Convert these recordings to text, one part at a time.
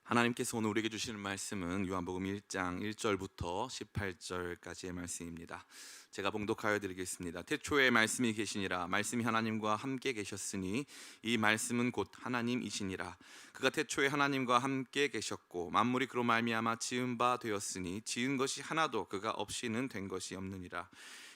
하나님께서 오늘 우리에게 주시는 말씀은 요한복음 1장 1절부터 18절까지의 말씀입니다. 제가 봉독하여 드리겠습니다. 태초에 말씀이 계시니라. 말씀이 하나님과 함께 계셨으니 이 말씀은 곧 하나님이시니라. 그가 태초에 하나님과 함께 계셨고 만물이 그로 말미암아 지은 바 되었으니 지은 것이 하나도 그가 없이는 된 것이 없느니라.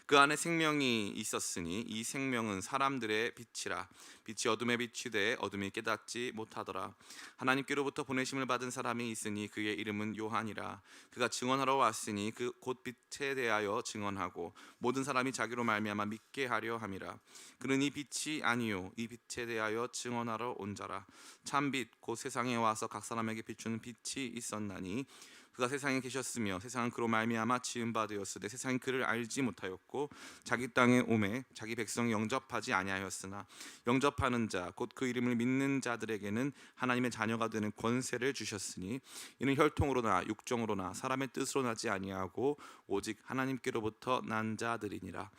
그 안에 생명이 있었으니 이 생명은 사람들의 빛이라. 빛이 어둠에 비추되 어둠이 깨닫지 못하더라. 하나님께로부터 보내심을 받은 사람이 있으니 그의 이름은 요한이라. 그가 증언하러 왔으니 그 곧 빛에 대하여 증언하고 모든 사람이 자기로 말미암아 믿게 하려 함이라. 그는 이 빛이 아니요 이 빛에 대하여 증언하러 온 자라. 참빛 곧 세상에 와서 각 사람에게 비추는 빛이 있었나니 그가 세상에 계셨으며 세상은 그로 말미암아 지은 바 되었으되 세상이 그를 알지 못하였고 자기 땅에 오매 자기 백성이 영접하지 아니하였으나 영접하는 자 곧 그 이름을 믿는 자들에게는 하나님의 자녀가 되는 권세를 주셨으니 이는 혈통으로나 육정으로나 사람의 뜻으로 나지 아니하고 오직 하나님께로부터 난 자들이니라.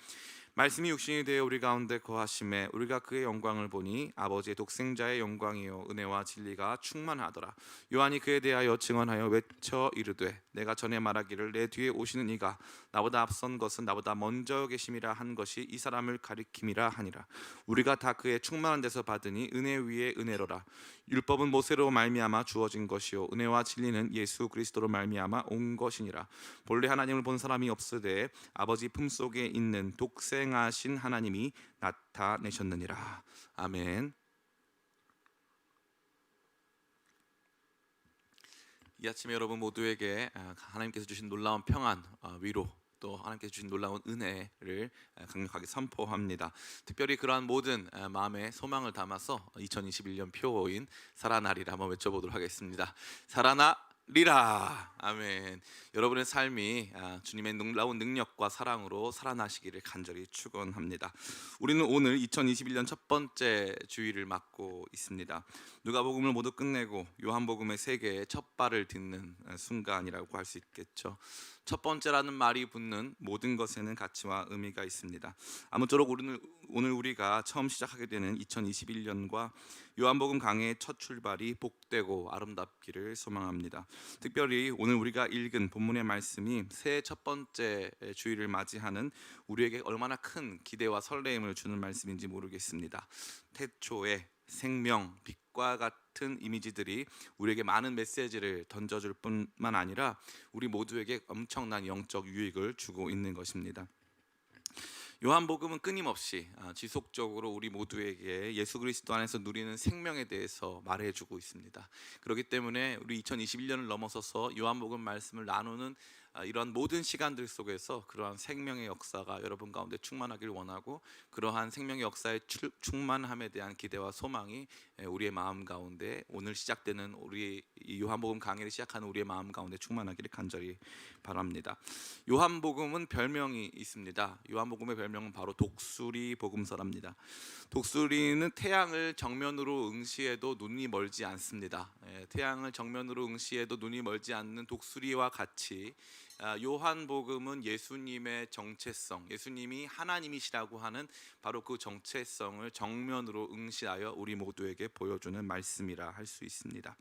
말씀이 육신이 되어 우리 가운데 거하심에 우리가 그의 영광을 보니 아버지의 독생자의 영광이요 은혜와 진리가 충만하더라. 요한이 그에 대하여 증언하여 외쳐 이르되 내가 전에 말하기를 내 뒤에 오시는 이가 나보다 앞선 것은 나보다 먼저 계심이라 한 것이 이 사람을 가리킴이라 하니라. 우리가 다 그의 충만한 데서 받으니 은혜 위에 은혜로라. 율법은 모세로 말미암아 주어진 것이요 은혜와 진리는 예수 그리스도로 말미암아 온 것이니라. 본래 하나님을 본 사람이 없으되 아버지 품속에 있는 독생하신 하나님이 나타내셨느니라. 아멘. 이 아침에 여러분 모두에게 하나님께서 주신 놀라운 평안, 위로, 또 하나님께서 주신 놀라운 은혜를 강력하게 선포합니다. 특별히 그러한 모든 마음의 소망을 담아서 2021년 표어인 살아나리라 한번 외쳐보도록 하겠습니다. 살아나리라. 아멘. 여러분의 삶이 주님의 놀라운 능력과 사랑으로 살아나시기를 간절히 축원합니다. 우리는 오늘 2021년 첫 번째 주일을 맞고 있습니다. 누가복음을 모두 끝내고 요한복음의 세계의 첫 발을 딛는 순간이라고 할 수 있겠죠. 첫 번째라는 말이 붙는 모든 것에는 가치와 의미가 있습니다. 아무쪼록 오늘 우리가 처음 시작하게 되는 2021년과 요한복음 강해의 첫 출발이 복되고 아름답기를 소망합니다. 특별히 오늘 우리가 읽은 본문의 말씀이 새해 첫 번째 주일을 맞이하는 우리에게 얼마나 큰 기대와 설레임을 주는 말씀인지 모르겠습니다. 태초에 생명, 빛과 같은 이미지들이 우리에게 많은 메시지를 던져줄 뿐만 아니라 우리 모두에게 엄청난 영적 유익을 주고 있는 것입니다. 요한복음은 끊임없이 지속적으로 우리 모두에게 예수 그리스도 안에서 누리는 생명에 대해서 말해주고 있습니다. 그렇기 때문에 우리 2021년을 넘어서서 요한복음 말씀을 나누는 이러한 모든 시간들 속에서 그러한 생명의 역사가 여러분 가운데 충만하길 원하고 그러한 생명의 역사의 충만함에 대한 기대와 소망이 우리의 마음 가운데 오늘 시작되는 우리 요한복음 강의를 시작하는 우리의 마음 가운데 충만하기를 간절히 바랍니다. 요한복음은 별명이 있습니다. 요한복음의 별명은 바로 독수리 복음서랍니다. 독수리는 태양을 정면으로 응시해도 눈이 멀지 않습니다. 태양을 정면으로 응시해도 눈이 멀지 않는 독수리와 같이 요한복음은 예수님의 정체성, 예수님이 하나님이시라고 하는 바로 그 정체성을 정면으로 응시하여 우리 모두에게 보여주는 말씀이라 할 수 있습니다.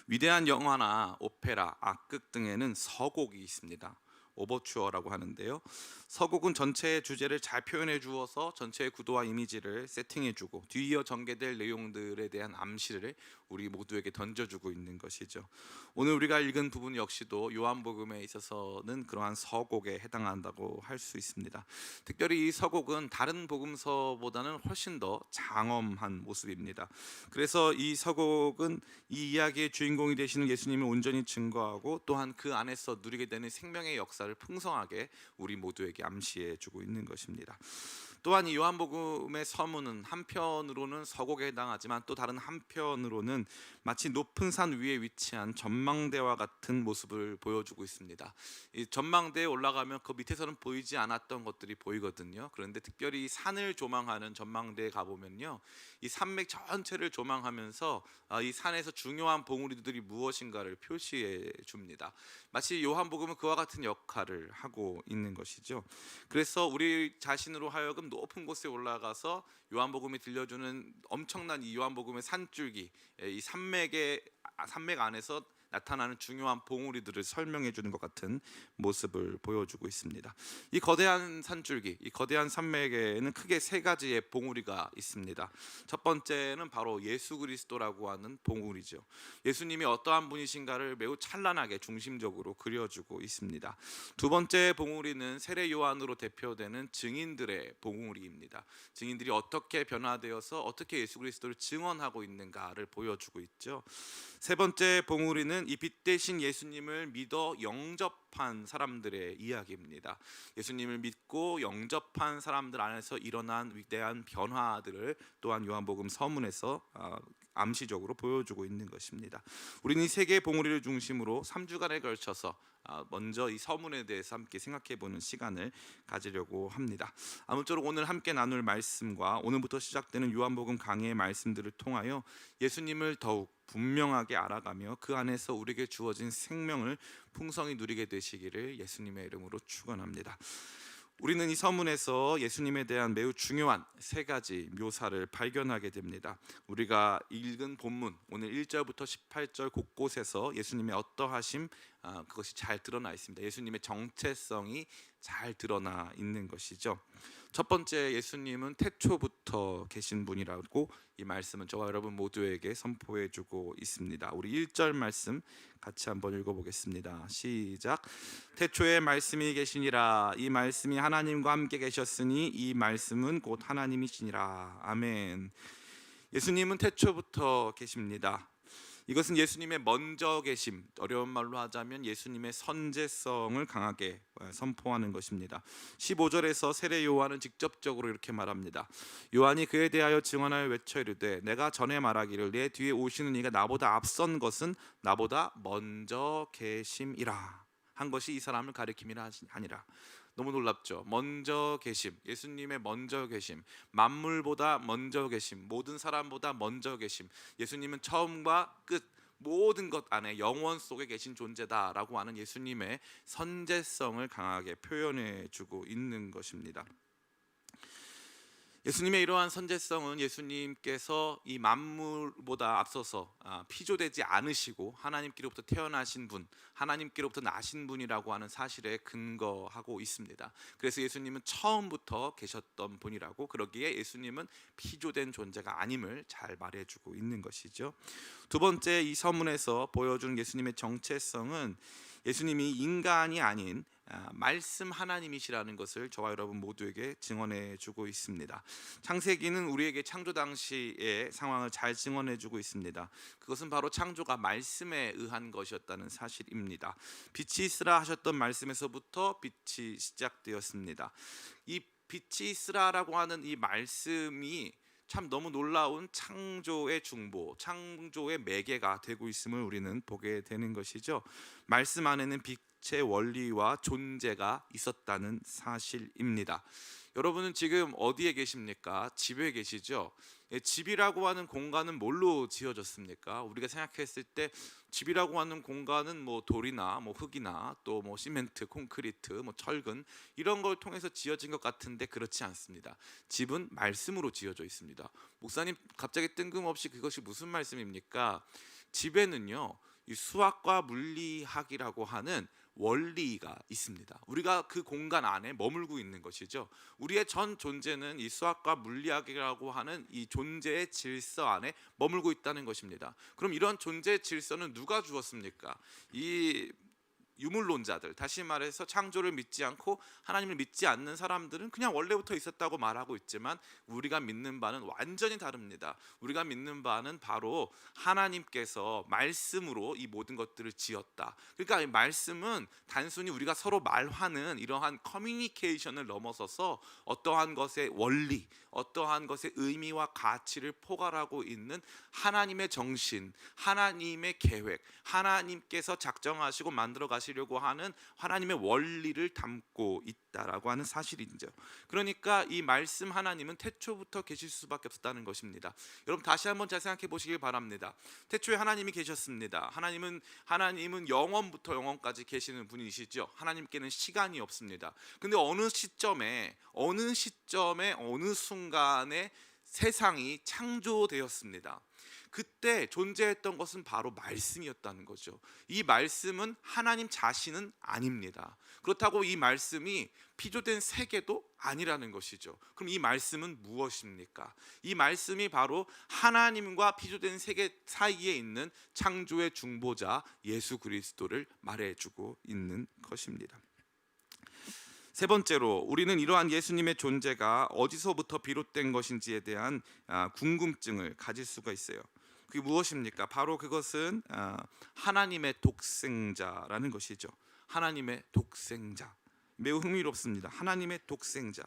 위대한 영화나 오페라, 악극 등에는 서곡이 있습니다. 오버추어라고 하는데요. 서곡은 전체의 주제를 잘 표현해 주어서 전체의 구도와 이미지를 세팅해 주고 뒤이어 전개될 내용들에 대한 암시를 우리 모두에게 던져주고 있는 것이죠. 오늘 우리가 읽은 부분 역시도 요한복음에 있어서는 그러한 서곡에 해당한다고 할 수 있습니다. 특별히 이 서곡은 다른 복음서보다는 훨씬 더 장엄한 모습입니다. 그래서 이 서곡은 이 이야기의 주인공이 되시는 예수님을 온전히 증거하고 또한 그 안에서 누리게 되는 생명의 역사를 풍성하게 우리 모두에게 암시해 주고 있는 것입니다. 또한 이 요한복음의 서문은 한편으로는 서곡에 해당하지만 또 다른 한편으로는 마치 높은 산 위에 위치한 전망대와 같은 모습을 보여주고 있습니다. 이 전망대에 올라가면 그 밑에서는 보이지 않았던 것들이 보이거든요. 그런데 특별히 산을 조망하는 전망대에 가보면요, 이 산맥 전체를 조망하면서 이 산에서 중요한 봉우리들이 무엇인가를 표시해 줍니다. 마치 요한복음은 그와 같은 역할을 하고 있는 것이죠. 그래서 우리 자신으로 하여금 높은 곳에 올라가서 요한복음이 들려주는 엄청난 이 요한복음의 산줄기, 이 산맥 안에서 나타나는 중요한 봉우리들을 설명해 주는 것 같은 모습을 보여주고 있습니다. 이 거대한 산줄기, 이 거대한 산맥에는 크게 세 가지의 봉우리가 있습니다. 첫 번째는 바로 예수 그리스도라고 하는 봉우리죠. 예수님이 어떠한 분이신가를 매우 찬란하게 중심적으로 그려주고 있습니다. 두 번째 봉우리는 세례 요한으로 대표되는 증인들의 봉우리입니다. 증인들이 어떻게 변화되어서 어떻게 예수 그리스도를 증언하고 있는가를 보여주고 있죠. 세 번째 봉우리는 이 빛 대신 예수님을 믿어 영접한 사람들의 이야기입니다. 예수님을 믿고 영접한 사람들 안에서 일어난 위대한 변화들을 또한 요한복음 서문에서 암시적으로 보여주고 있는 것입니다. 우리는 이 세 개의 봉우리를 중심으로 3주간에 걸쳐서 먼저 이 서문에 대해서 함께 생각해보는 시간을 가지려고 합니다. 아무쪼록 오늘 함께 나눌 말씀과 오늘부터 시작되는 요한복음 강해의 말씀들을 통하여 예수님을 더욱 분명하게 알아가며 그 안에서 우리에게 주어진 생명을 풍성히 누리게 되시기를 예수님의 이름으로 축원합니다. 우리는 이 서문에서 예수님에 대한 매우 중요한 세 가지 묘사를 발견하게 됩니다. 우리가 읽은 본문 오늘 1절부터 18절 곳곳에서 예수님의 어떠하심 그것이 잘 드러나 있습니다. 예수님의 정체성이 잘 드러나 있는 것이죠. 첫 번째, 예수님은 태초부터 계신 분이라고 이 말씀은 저와 여러분 모두에게 선포해 주고 있습니다. 우리 1절 말씀 같이 한번 읽어보겠습니다. 시작. 태초에 말씀이 계시니라. 이 말씀이 하나님과 함께 계셨으니 이 말씀은 곧 하나님이시니라. 아멘. 예수님은 태초부터 계십니다. 이것은 예수님의 먼저 계심, 어려운 말로 하자면 예수님의 선제성을 강하게 선포하는 것입니다. 15절에서 세례 요한은 직접적으로 이렇게 말합니다. 요한이 그에 대하여 증언하여 외쳐 이르되 내가 전에 말하기를 내 뒤에 오시는 이가 나보다 앞선 것은 나보다 먼저 계심이라 한 것이 이 사람을 가리킴이라 하니라. 너무 놀랍죠. 먼저 계심, 예수님의 먼저 계심, 만물보다 먼저 계심, 모든 사람보다 먼저 계심. 예수님은 처음과 끝 모든 것 안에 영원 속에 계신 존재다라고 하는 예수님의 선제성을 강하게 표현해 주고 있는 것입니다. 예수님의 이러한 선제성은 예수님께서 이 만물보다 앞서서 피조되지 않으시고 하나님께로부터 태어나신 분, 하나님께로부터 나신 분이라고 하는 사실에 근거하고 있습니다. 그래서 예수님은 처음부터 계셨던 분이라고, 그러기에 예수님은 피조된 존재가 아님을 잘 말해주고 있는 것이죠. 두 번째, 이 서문에서 보여주는 예수님의 정체성은 예수님이 인간이 아닌 말씀 하나님이시라는 것을 저와 여러분 모두에게 증언해 주고 있습니다. 창세기는 우리에게 창조 당시의 상황을 잘 증언해 주고 있습니다. 그것은 바로 창조가 말씀에 의한 것이었다는 사실입니다. 빛이 있으라 하셨던 말씀에서부터 빛이 시작되었습니다. 이 빛이 있으라라고 하는 이 말씀이 참 너무 놀라운 창조의 중보, 창조의 매개가 되고 있음을 우리는 보게 되는 것이죠. 말씀 안에는 빛의 원리와 존재가 있었다는 사실입니다. 여러분은 지금 어디에 계십니까? 집에 계시죠? 집이라고 하는 공간은 뭘로 지어졌습니까? 우리가 생각했을 때 집이라고 하는 공간은 뭐 돌이나 뭐 흙이나 또 뭐 시멘트, 콘크리트, 뭐 철근 이런 걸 통해서 지어진 것 같은데 그렇지 않습니다. 집은 말씀으로 지어져 있습니다. 목사님 갑자기 뜬금없이 그것이 무슨 말씀입니까? 집에는요, 이 수학과 물리학이라고 하는 원리가 있습니다. 우리가 그 공간 안에 머물고 있는 것이죠. 우리의 전 존재는 이 수학과 물리학이라고 하는 이 존재의 질서 안에 머물고 있다는 것입니다. 그럼 이런 존재의 질서는 누가 주었습니까? 이 유물론자들, 다시 말해서 창조를 믿지 않고 하나님을 믿지 않는 사람들은 그냥 원래부터 있었다고 말하고 있지만 우리가 믿는 바는 완전히 다릅니다. 우리가 믿는 바는 바로 하나님께서 말씀으로 이 모든 것들을 지었다. 그러니까 이 말씀은 단순히 우리가 서로 말하는 이러한 커뮤니케이션을 넘어서서 어떠한 것의 원리, 어떠한 것의 의미와 가치를 포괄하고 있는 하나님의 정신, 하나님의 계획, 하나님께서 작정하시고 만들어 가신 역사하시려고 하는 하나님의 원리를 담고 있다라고 하는 사실이죠. 그러니까 이 말씀 하나님은 태초부터 계실 수밖에 없었다는 것입니다. 여러분 다시 한번 잘 생각해 보시길 바랍니다. 태초에 하나님이 계셨습니다. 하나님은 영원부터 영원까지 계시는 분이시죠. 하나님께는 시간이 없습니다. 근데 어느 시점에 어느 순간에 세상이 창조되었습니다. 그때 존재했던 것은 바로 말씀이었다는 거죠. 이 말씀은 하나님 자신은 아닙니다. 그렇다고 이 말씀이 피조된 세계도 아니라는 것이죠. 그럼 이 말씀은 무엇입니까? 이 말씀이 바로 하나님과 피조된 세계 사이에 있는 창조의 중보자 예수 그리스도를 말해주고 있는 것입니다. 세 번째로 우리는 이러한 예수님의 존재가 어디서부터 비롯된 것인지에 대한 궁금증을 가질 수가 있어요. 그게 무엇입니까? 바로 그것은 하나님의 독생자라는 것이죠. 하나님의 독생자. 매우 흥미롭습니다. 하나님의 독생자.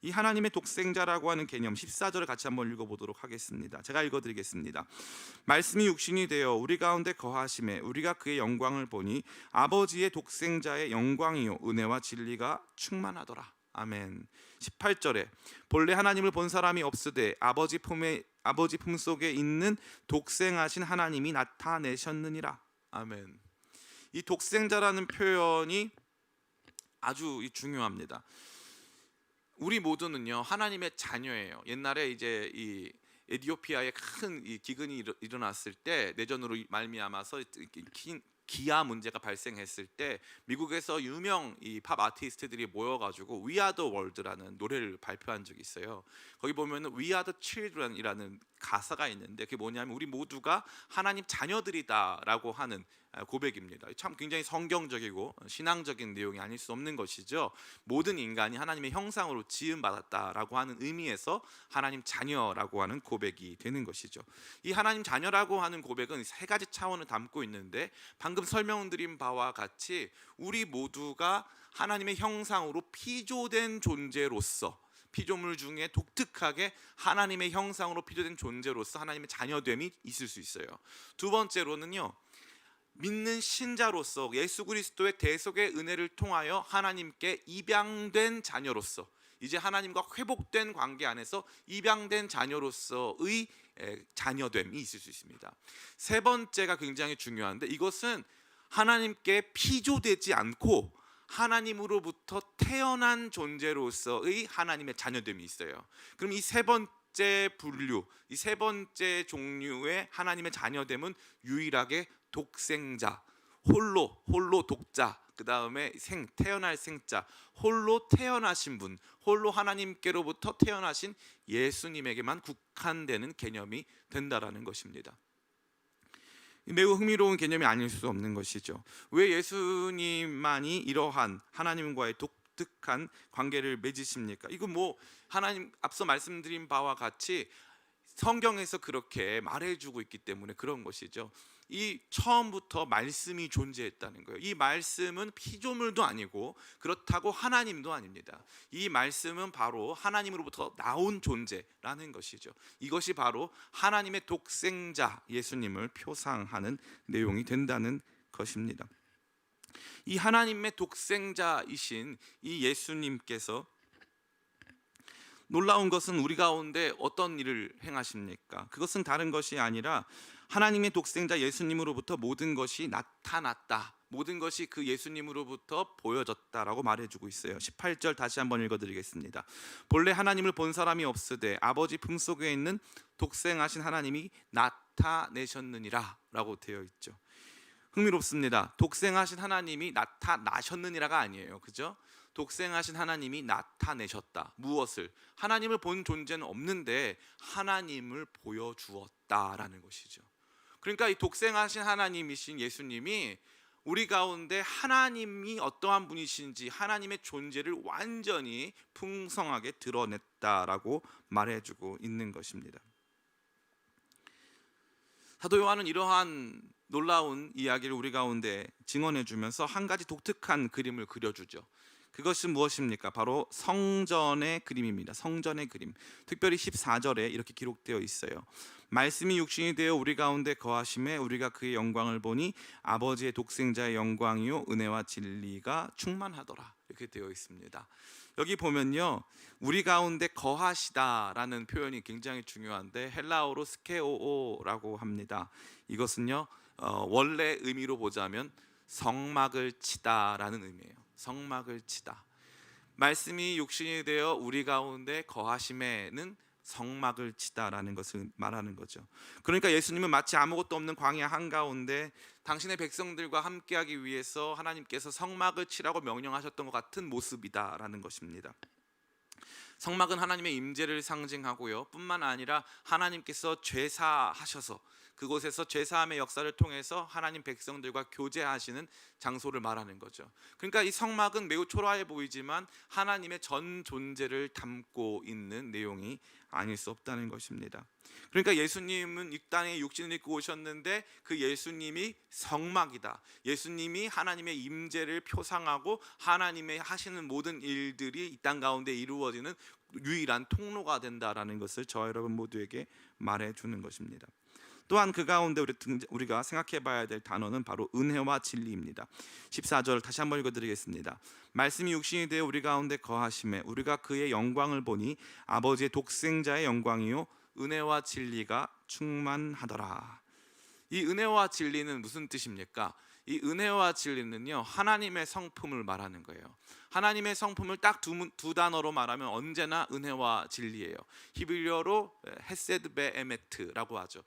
이 하나님의 독생자라고 하는 개념 14절을 같이 한번 읽어보도록 하겠습니다. 제가 읽어드리겠습니다. 말씀이 육신이 되어 우리 가운데 거하심에 우리가 그의 영광을 보니 아버지의 독생자의 영광이요 은혜와 진리가 충만하더라. 아멘. 18절에 본래 하나님을 본 사람이 없으되 아버지 품속에 있는 독생하신 하나님이 나타내셨느니라. 아멘. 이 독생자라는 표현이 아주 중요합니다. 우리 모두는요 하나님의 자녀예요. 옛날에 이제 이 에티오피아에 큰 이 기근이 일어났을 때 내전으로 말미암아서 기아 문제가 발생했을 때 미국에서 유명 이 팝 아티스트들이 모여가지고 We Are the World라는 노래를 발표한 적이 있어요. 거기 보면은 We Are the Children이라는 가사가 있는데 그게 뭐냐면 우리 모두가 하나님 자녀들이다라고 하는 고백입니다. 참 굉장히 성경적이고 신앙적인 내용이 아닐 수 없는 것이죠. 모든 인간이 하나님의 형상으로 지음받았다라고 하는 의미에서 하나님 자녀라고 하는 고백이 되는 것이죠. 이 하나님 자녀라고 하는 고백은 세 가지 차원을 담고 있는데 방금 설명드린 바와 같이 우리 모두가 하나님의 형상으로 피조된 존재로서 피조물 중에 독특하게 하나님의 형상으로 피조된 존재로서 하나님의 자녀됨이 있을 수 있어요. 두 번째로는요 믿는 신자로서 예수 그리스도의 대속의 은혜를 통하여 하나님께 입양된 자녀로서 이제 하나님과 회복된 관계 안에서 입양된 자녀로서의 자녀됨이 있을 수 있습니다. 세 번째가 굉장히 중요한데 이것은 하나님께 피조되지 않고 하나님으로부터 태어난 존재로서의 하나님의 자녀됨이 있어요. 그럼 이 세 번째 분류, 이 세 번째 종류의 하나님의 자녀됨은 유일하게 독생자, 홀로 독자, 그 다음에 태어날 생자, 홀로 태어나신 분, 홀로 하나님께로부터 태어나신 예수님에게만 국한되는 개념이 된다라는 것입니다. 매우 흥미로운 개념이 아닐 수 없는 것이죠. 왜 예수님만이 이러한 하나님과의 독특한 관계를 맺으십니까? 이거 뭐 하나님 앞서 말씀드린 바와 같이 성경에서 그렇게 말해주고 있기 때문에 그런 것이죠. 이 처음부터 말씀이 존재했다는 거예요. 이 말씀은 피조물도 아니고 그렇다고 하나님도 아닙니다. 이 말씀은 바로 하나님으로부터 나온 존재라는 것이죠. 이것이 바로 하나님의 독생자 예수님을 표상하는 내용이 된다는 것입니다. 이 하나님의 독생자이신 이 예수님께서 놀라운 것은 우리 가운데 어떤 일을 행하십니까? 그것은 다른 것이 아니라 하나님의 독생자 예수님으로부터 모든 것이 나타났다, 모든 것이 그 예수님으로부터 보여졌다라고 말해주고 있어요. 18절 다시 한번 읽어드리겠습니다. 본래 하나님을 본 사람이 없으되 아버지 품속에 있는 독생하신 하나님이 나타내셨느니라 라고 되어 있죠. 흥미롭습니다. 독생하신 하나님이 나타나셨느니라가 아니에요. 그죠? 독생하신 하나님이 나타내셨다. 무엇을? 하나님을 본 존재는 없는데 하나님을 보여주었다라는 것이죠. 그러니까 이 독생하신 하나님이신 예수님이 우리 가운데 하나님이 어떠한 분이신지 하나님의 존재를 완전히 풍성하게 드러냈다라고 말해주고 있는 것입니다. 사도 요한은 이러한 놀라운 이야기를 우리 가운데 증언해주면서 한 가지 독특한 그림을 그려주죠. 그것은 무엇입니까? 바로 성전의 그림입니다. 성전의 그림. 특별히 14절에 이렇게 기록되어 있어요. 말씀이 육신이 되어 우리 가운데 거하심에 우리가 그의 영광을 보니 아버지의 독생자의 영광이요 은혜와 진리가 충만하더라. 이렇게 되어 있습니다. 여기 보면요, 우리 가운데 거하시다라는 표현이 굉장히 중요한데 헬라어로 스케오오라고 합니다. 이것은요, 원래 의미로 보자면 성막을 치다라는 의미예요. 성막을 치다. 말씀이 육신이 되어 우리 가운데 거하심에는 성막을 치다라는 것을 말하는 거죠. 그러니까 예수님은 마치 아무것도 없는 광야 한가운데 당신의 백성들과 함께하기 위해서 하나님께서 성막을 치라고 명령하셨던 것 같은 모습이다라는 것입니다. 성막은 하나님의 임재를 상징하고요, 뿐만 아니라 하나님께서 죄사하셔서 그곳에서 죄사함의 역사를 통해서 하나님 백성들과 교제하시는 장소를 말하는 거죠. 그러니까 이 성막은 매우 초라해 보이지만 하나님의 전 존재를 담고 있는 내용이 아닐 수 없다는 것입니다. 그러니까 예수님은 이 땅에 육신을 입고 오셨는데 그 예수님이 성막이다. 예수님이 하나님의 임재를 표상하고 하나님의 하시는 모든 일들이 이 땅 가운데 이루어지는 유일한 통로가 된다라는 것을 저와 여러분 모두에게 말해주는 것입니다. 또한 그 가운데 우리가 생각해 봐야 될 단어는 바로 은혜와 진리입니다. 14절 다시 한번 읽어드리겠습니다. 말씀이 육신이 되어 우리 가운데 거하심에 우리가 그의 영광을 보니 아버지의 독생자의 영광이요 은혜와 진리가 충만하더라. 이 은혜와 진리는 무슨 뜻입니까? 이 은혜와 진리는요, 하나님의 성품을 말하는 거예요. 하나님의 성품을 딱 두 단어로 말하면 언제나 은혜와 진리예요. 히브리어로 헤세드 베에메트라고 하죠.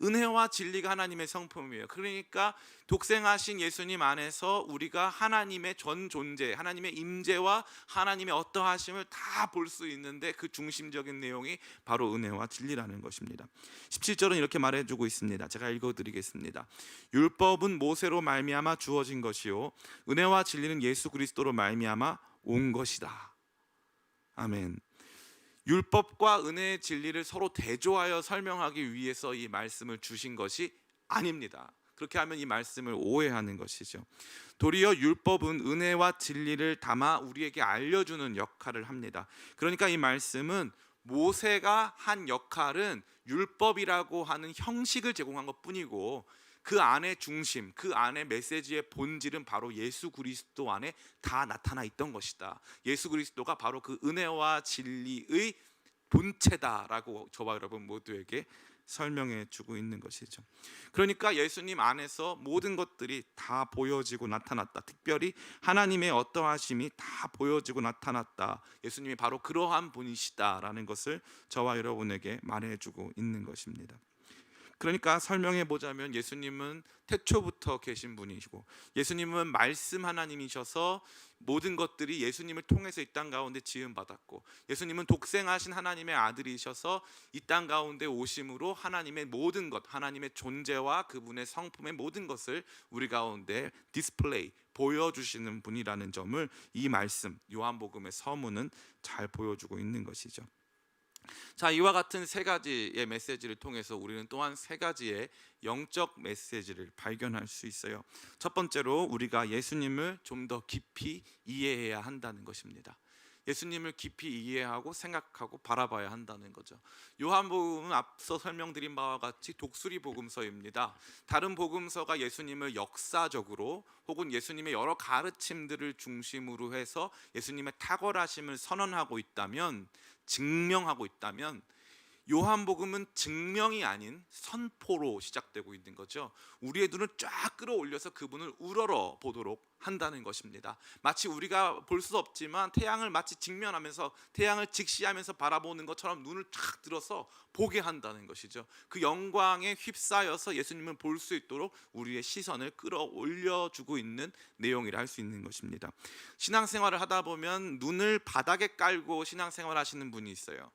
은혜와 진리가 하나님의 성품이에요. 그러니까 독생하신 예수님 안에서 우리가 하나님의 전 존재, 하나님의 임재와 하나님의 어떠하심을 다 볼 수 있는데 그 중심적인 내용이 바로 은혜와 진리라는 것입니다. 17절은 이렇게 말해주고 있습니다. 제가 읽어드리겠습니다. 율법은 모세로 말미암아 주어진 것이요 은혜와 진리는 예수 그리스도로 말미암아 온 것이다. 아멘. 율법과 은혜의 진리를 서로 대조하여 설명하기 위해서 이 말씀을 주신 것이 아닙니다. 그렇게 하면 이 말씀을 오해하는 것이죠. 도리어 율법은 은혜와 진리를 담아 우리에게 알려주는 역할을 합니다. 그러니까 이 말씀은 모세가 한 역할은 율법이라고 하는 형식을 제공한 것뿐이고 그 안의 중심, 그 안의 메시지의 본질은 바로 예수 그리스도 안에 다 나타나 있던 것이다. 예수 그리스도가 바로 그 은혜와 진리의 본체다라고 저와 여러분 모두에게 설명해 주고 있는 것이죠. 그러니까 예수님 안에서 모든 것들이 다 보여지고 나타났다. 특별히 하나님의 어떠하심이 다 보여지고 나타났다. 예수님이 바로 그러한 분이시다라는 것을 저와 여러분에게 말해주고 있는 것입니다. 그러니까 설명해 보자면 예수님은 태초부터 계신 분이시고 예수님은 말씀 하나님이셔서 모든 것들이 예수님을 통해서 이 땅 가운데 지음 받았고 예수님은 독생하신 하나님의 아들이셔서 이 땅 가운데 오심으로 하나님의 모든 것, 하나님의 존재와 그분의 성품의 모든 것을 우리 가운데 디스플레이, 보여주시는 분이라는 점을 이 말씀 요한복음의 서문은 잘 보여주고 있는 것이죠. 자, 이와 같은 세 가지의 메시지를 통해서 우리는 또한 세 가지의 영적 메시지를 발견할 수 있어요. 첫 번째로 우리가 예수님을 좀 더 깊이 이해해야 한다는 것입니다. 예수님을 깊이 이해하고 생각하고 바라봐야 한다는 거죠. 요한복음은 앞서 설명드린 바와 같이 독수리 복음서입니다. 다른 복음서가 예수님을 역사적으로 혹은 예수님의 여러 가르침들을 중심으로 해서 예수님의 탁월하심을 선언하고 있다면, 증명하고 있다면, 요한복음은 증명이 아닌 선포로 시작되고 있는 거죠. 우리의 눈을 쫙 끌어올려서 그분을 우러러 보도록 한다는 것입니다. 마치 우리가 볼 수 없지만 태양을 마치 직면하면서 태양을 직시하면서 바라보는 것처럼 눈을 쫙 들어서 보게 한다는 것이죠. 그 영광에 휩싸여서 예수님을 볼 수 있도록 우리의 시선을 끌어올려주고 있는 내용이라 할 수 있는 것입니다. 신앙생활을 하다 보면 눈을 바닥에 깔고 신앙생활 하시는 분이 있어요.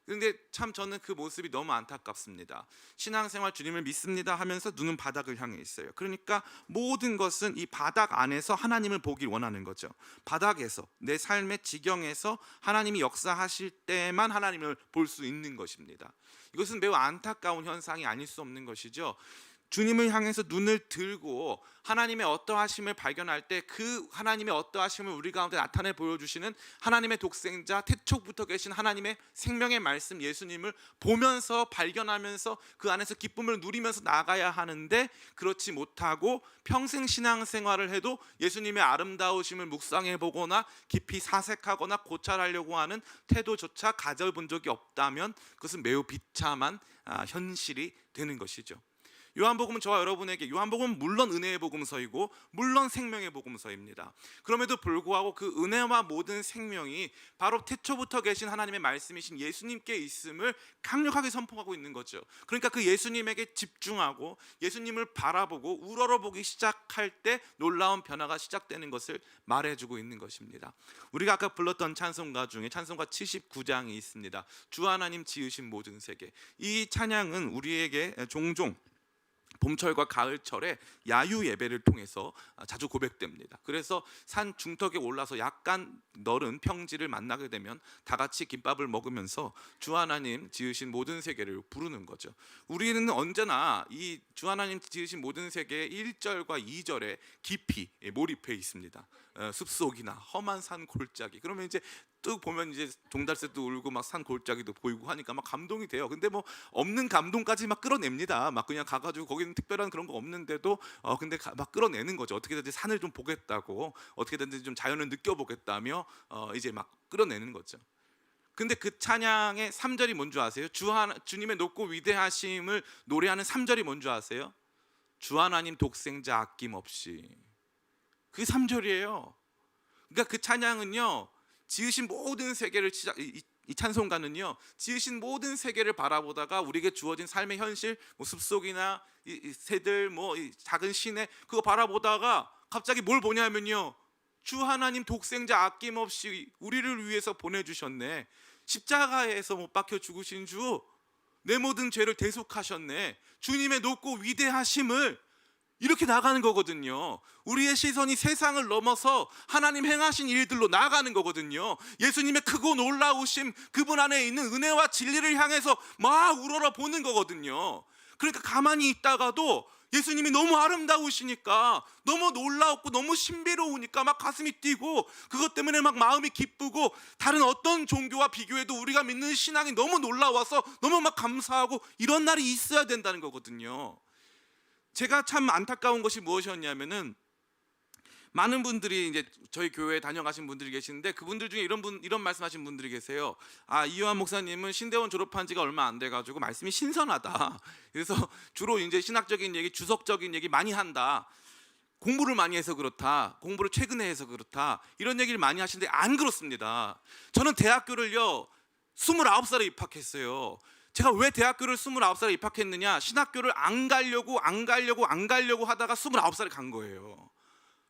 그런데 참 저는 그 모습이 너무 안타깝습니다. 신앙생활 주님을 믿습니다 하면서 눈은 바닥을 향해 있어요. 그러니까 모든 것은 이 바닥 안에서 하나님을 보길 원하는 거죠. 바닥에서, 내 삶의 지경에서 하나님이 역사하실 때만 하나님을 볼 수 있는 것입니다. 이것은 매우 안타까운 현상이 아닐 수 없는 것이죠. 주님을 향해서 눈을 들고 하나님의 어떠하심을 발견할 때 그 하나님의 어떠하심을 우리 가운데 나타내 보여주시는 하나님의 독생자, 태초부터 계신 하나님의 생명의 말씀 예수님을 보면서 발견하면서 그 안에서 기쁨을 누리면서 나가야 하는데, 그렇지 못하고 평생 신앙생활을 해도 예수님의 아름다우심을 묵상해 보거나 깊이 사색하거나 고찰하려고 하는 태도조차 가져본 적이 없다면 그것은 매우 비참한 현실이 되는 것이죠. 요한복음은 저와 여러분에게, 요한복음은 물론 은혜의 복음서이고 물론 생명의 복음서입니다. 그럼에도 불구하고 그 은혜와 모든 생명이 바로 태초부터 계신 하나님의 말씀이신 예수님께 있음을 강력하게 선포하고 있는 거죠. 그러니까 그 예수님에게 집중하고 예수님을 바라보고 우러러보기 시작할 때 놀라운 변화가 시작되는 것을 말해주고 있는 것입니다. 우리가 아까 불렀던 찬송가 중에 찬송가 79장이 있습니다. 주 하나님 지으신 모든 세계. 이 찬양은 우리에게 종종 봄철과 가을철에 야유 예배를 통해서 자주 고백됩니다. 그래서 산 중턱에 올라서 약간 너른 평지를 만나게 되면 다 같이 김밥을 먹으면서 주 하나님 지으신 모든 세계를 부르는 거죠. 우리는 언제나 이 주 하나님 지으신 모든 세계의 1절과 2절에 깊이 몰입해 있습니다. 숲속이나 험한 산 골짜기. 그러면 이제 또 보면 이제 종달새도 울고 막 산 골짜기도 보이고 하니까 막 감동이 돼요. 근데 뭐 없는 감동까지 막 끌어냅니다. 막 그냥 가가지고 거기는 특별한 그런 거 없는데도 근데 막 끌어내는 거죠. 어떻게든지 산을 좀 보겠다고, 어떻게든지 좀 자연을 느껴보겠다며 이제 막 끌어내는 거죠. 근데 그 찬양의 3절이 뭔지 아세요? 주님의 높고 위대하심을 노래하는 3절이 뭔지 아세요? 주 하나님 독생자 아낌없이. 그게 3절이에요. 그러니까 그 찬양은요, 지으신 모든 세계를 이 찬송가는요, 지으신 모든 세계를 바라보다가 우리에게 주어진 삶의 현실, 뭐 숲속이나 이 새들, 뭐 이 작은 시내, 그거 바라보다가 갑자기 뭘 보냐면요, 주 하나님 독생자 아낌없이 우리를 위해서 보내주셨네. 십자가에서 못 박혀 죽으신 주, 내 모든 죄를 대속하셨네. 주님의 높고 위대하심을 이렇게 나가는 거거든요. 우리의 시선이 세상을 넘어서 하나님 행하신 일들로 나가는 거거든요. 예수님의 크고 놀라우심, 그분 안에 있는 은혜와 진리를 향해서 막 우러러 보는 거거든요. 그러니까 가만히 있다가도 예수님이 너무 아름다우시니까, 너무 놀라웠고 너무 신비로우니까 막 가슴이 뛰고, 그것 때문에 막 마음이 기쁘고, 다른 어떤 종교와 비교해도 우리가 믿는 신앙이 너무 놀라워서 너무 막 감사하고, 이런 날이 있어야 된다는 거거든요. 제가 참 안타까운 것이 무엇이었냐면은, 많은 분들이 이제 저희 교회에 다녀가신 분들이 계시는데 그분들 중에 이런 말씀하신 분들이 계세요. 이요한 목사님은 신대원 졸업한 지가 얼마 안 돼가지고 말씀이 신선하다. 그래서 주로 이제 신학적인 얘기, 주석적인 얘기 많이 한다. 공부를 많이 해서 그렇다. 공부를 최근에 해서 그렇다. 이런 얘기를 많이 하시는데 안 그렇습니다. 저는 대학교를요 29살에 입학했어요. 제가 왜 대학교를 29살에 입학했느냐, 신학교를 안 가려고 하다가 29살에 간 거예요.